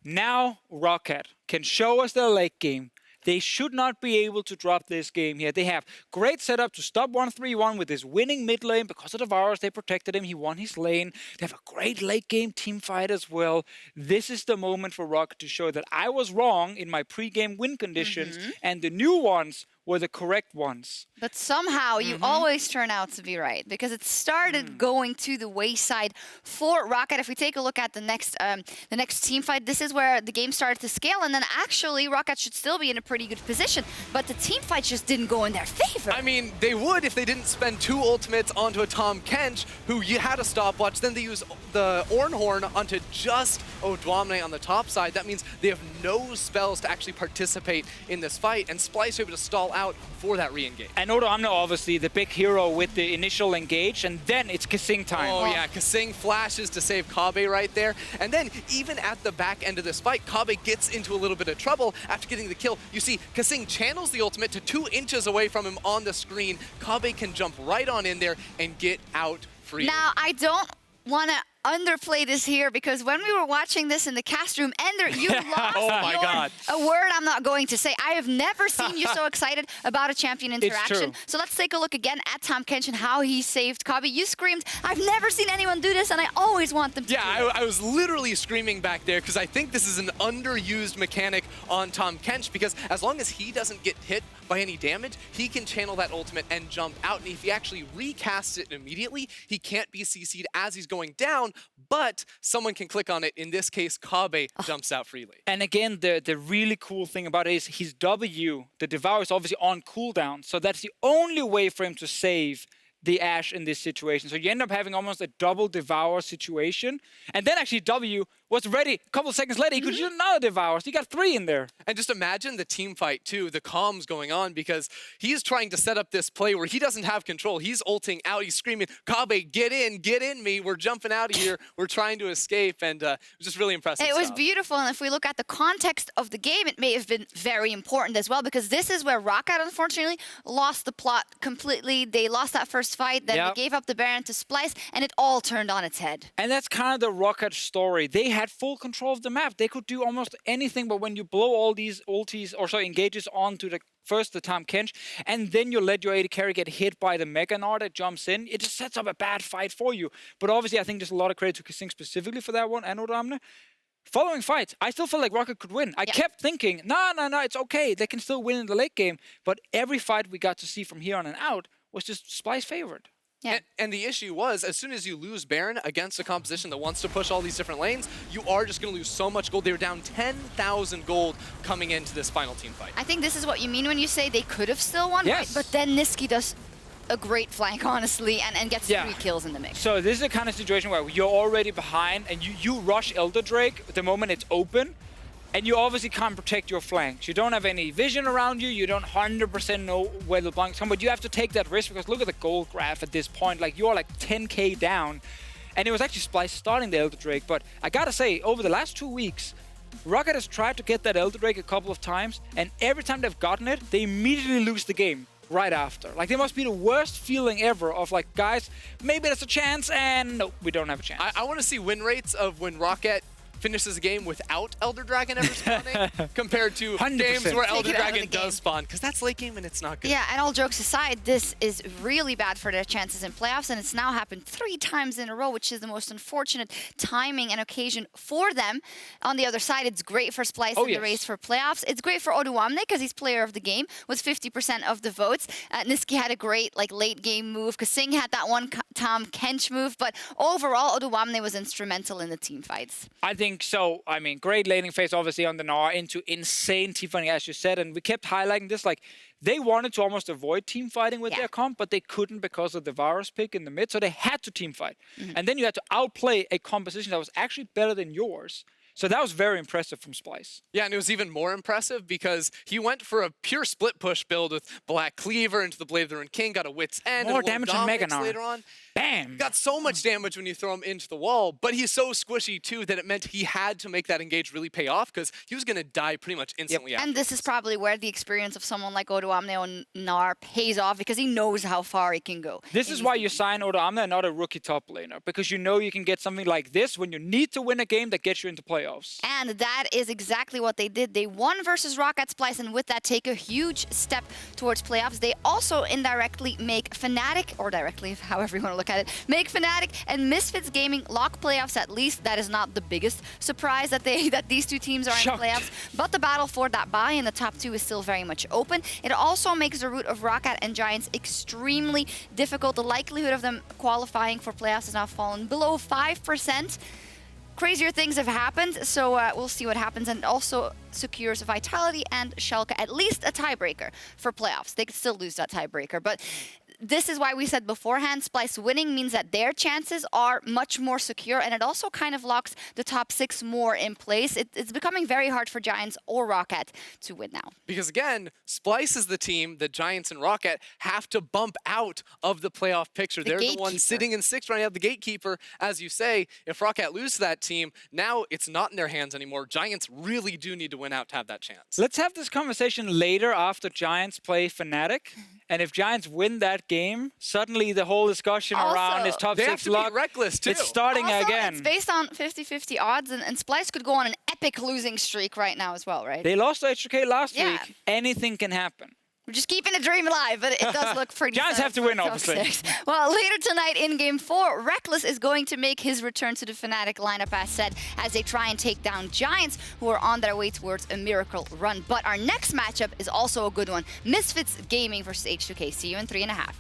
now Roccat can show us their late game. They should not be able to drop this game here. They have great setup to stop 1-3-1 with this winning mid lane. Because of the Varus, they protected him. He won his lane. They have a great late game team fight as well. This is the moment for Roccat to show that I was wrong in my pre-game win conditions, and the new ones were the correct ones. But somehow you always turn out to be right, because it started going to the wayside for Roccat. If we take a look at the next team fight, this is where the game started to scale, and then actually Roccat should still be in a pretty good position, but the team fight just didn't go in their favor. I mean, they would if they didn't spend 2 ultimates onto a Tahm Kench, who you had a stopwatch. Then they use the Ornn onto just Odoamne on the top side. That means they have no spells to actually participate in this fight, and Splyce able to stall out for that re-engage. And Odoamne, obviously, the big hero with the initial engage, and then it's kaSing time. Oh yeah, kaSing flashes to save Kobbe right there. And then even at the back end of this fight, Kobbe gets into a little bit of trouble after getting the kill. You see kaSing channels the ultimate to 2 inches away from him on the screen. Kobbe can jump right on in there and get out free. Now, I don't want to underplay this here, because when we were watching this in the cast room, Ender, you lost a word I'm not going to say. I have never seen you so excited about a champion interaction. So let's take a look again at Tahm Kench and how he saved Kobbe. You screamed, I've never seen anyone do this, and I always want them to do it. I was literally screaming back there, because I think this is an underused mechanic on Tahm Kench, because as long as he doesn't get hit by any damage, he can channel that ultimate and jump out. And if he actually recasts it immediately, he can't be CC'd as he's going down, down, but someone can click on it. In this case, Kobbe jumps out freely. And again, the really cool thing about it is his W, the Devour, is obviously on cooldown. So that's the only way for him to save the Ashe in this situation. So you end up having almost a double Devour situation. And then actually W was ready a couple of seconds later. He could use another Devour. So he got 3 in there. And just imagine the team fight too, the comms going on, because he's trying to set up this play where he doesn't have control. He's ulting out, he's screaming, Kobbe, get in me. We're jumping out of here. We're trying to escape. And it was just really impressive It was stuff. beautiful, and if we look at the context of the game, it may have been very important as well, because this is where Roccat, unfortunately, lost the plot completely. They lost that first fight, then they gave up the Baron to Splyce, and it all turned on its head. And that's kind of the Roccat story. They had full control of the map. They could do almost anything, but when you blow all these ultis, or sorry, engages onto the first the Tahm Kench, and then you let your AD carry get hit by the Mega Gnar that jumps in, it just sets up a bad fight for you. But obviously, I think there's a lot of credit to kaSing specifically for that one, and Odoamne. Following fights, I still felt like Roccat could win. I kept thinking, no, it's okay. They can still win in the late game. But every fight we got to see from here on and out was just Splyce favored. Yeah. And the issue was, as soon as you lose Baron against a composition that wants to push all these different lanes, you are just going to lose so much gold. They were down 10,000 gold coming into this final team fight. I think this is what you mean when you say they could have still won, Yes. right? But then Nisqy does a great flank, honestly, and gets 3 kills in the mix. So this is the kind of situation where you're already behind and you rush Elder Drake the moment it's open, and you obviously can't protect your flanks. You don't have any vision around you. You don't 100% know where Leblanc is coming, but you have to take that risk because look at the gold graph at this point. Like, you're like 10k down. And it was actually Splyce starting the Elder Drake. But I gotta say, over the last 2 weeks, Roccat has tried to get that Elder Drake a couple of times, and every time they've gotten it, they immediately lose the game right after. Like, they must be the worst feeling ever of like, guys, maybe there's a chance, and no, we don't have a chance. I want to see win rates of when Roccat finishes a game without Elder Dragon ever spawning compared to 100%. games where Elder Take it out of Dragon the game. does spawn, because that's late game and it's not good. Yeah, and all jokes aside, this is really bad for their chances in playoffs, and it's now happened 3 times in a row, which is the most unfortunate timing and occasion for them. On the other side, it's great for Splyce in the race for playoffs. It's great for Odoamne because he's player of the game with 50% of the votes. Nisqy had a great late game move. kaSing had that one Tahm Kench move, but overall, Odoamne was instrumental in the team fights. I think so. I mean, great laning phase, obviously, on the Gnar into insane team fighting, as you said. And we kept highlighting this. Like, they wanted to almost avoid team fighting with their comp, but they couldn't because of the Varus pick in the mid. So they had to team fight. And then you had to outplay a composition that was actually better than yours. So that was very impressive from Splyce. Yeah, and it was even more impressive because he went for a pure split push build with Black Cleaver into the Blade of the Ruined King, got a Wit's End, More and damage than Mega Gnar. later on. Bam! Got so much damage when you throw him into the wall, but he's so squishy too that it meant he had to make that engage really pay off because he was going to die pretty much instantly after. And this is probably where the experience of someone like Odoamne or Gnar pays off because he knows how far he can go. This is why you sign Odoamne and not a rookie top laner, because you know you can get something like this when you need to win a game that gets you into playoffs. And that is exactly what they did. They won versus Roccat Splyce, and with that take a huge step towards playoffs. They also indirectly make Fnatic, or directly, however you want to look at it, make Fnatic and Misfits Gaming lock playoffs at least. That is not the biggest surprise that these two teams are in playoffs, but the battle for that bye in the top 2 is still very much open. It also makes the route of Roccat and Giants extremely difficult. The likelihood of them qualifying for playoffs has now fallen below 5%. Crazier things have happened, so we'll see what happens, and also secures Vitality and Sjokz at least a tiebreaker for playoffs. They could still lose that tiebreaker, but this is why we said beforehand, Splyce winning means that their chances are much more secure, and it also kind of locks the top 6 more in place. It's becoming very hard for Giants or Roccat to win now. Because again, Splyce is the team that Giants and Roccat have to bump out of the playoff picture. They're the ones sitting in 6th right now, the gatekeeper. As you say, if Roccat loses that team, now it's not in their hands anymore. Giants really do need to win out to have that chance. Let's have this conversation later after Giants play Fnatic. And if Giants win that game, suddenly the whole discussion around his top 6 lock, reckless too. It's starting again. It's based on 50-50 odds, and Splyce could go on an epic losing streak right now as well, right? They lost to HeaQ last week. Anything can happen. We're just keeping the dream alive, but it does look pretty Giants have to win, obviously. Well, later tonight in Game 4, Rekkles is going to make his return to the Fnatic lineup, as said, as they try and take down Giants, who are on their way towards a miracle run. But our next matchup is also a good one. Misfits Gaming versus H2K. See you in 3.5.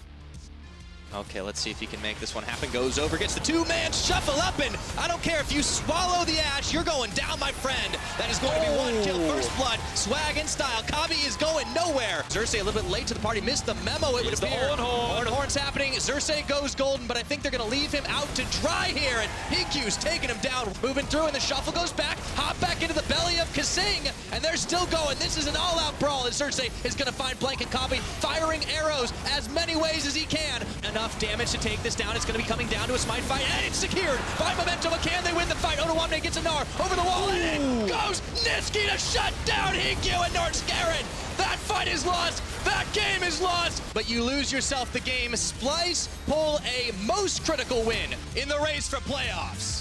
Okay, let's see if he can make this one happen. Goes over, gets the two-man shuffle up, and I don't care if you swallow the Ashe, you're going down, my friend. That is going to be one kill, first blood, swag in style. Kobbe is going nowhere. Xerxe a little bit late to the party, missed the memo, it would appear. Ornn's happening, Xerxe goes golden, but I think they're going to leave him out to dry here, and HeaQ's taking him down. Moving through, and the shuffle goes back, hop back into the belly of kaSing, and they're still going. This is an all-out brawl, and Xerxe is going to find Blanc and Kobbe, firing arrows as many ways as he can. Enough damage to take this down. It's going to be coming down to a smite fight, and it's secured by Memento. But can they win the fight? Odoamne gets a Gnar over the wall, and in goes Nisqy to shut down HeaQ and Norskeren. That fight is lost. That game is lost. But you lose yourself the game. Splyce pull a most critical win in the race for playoffs.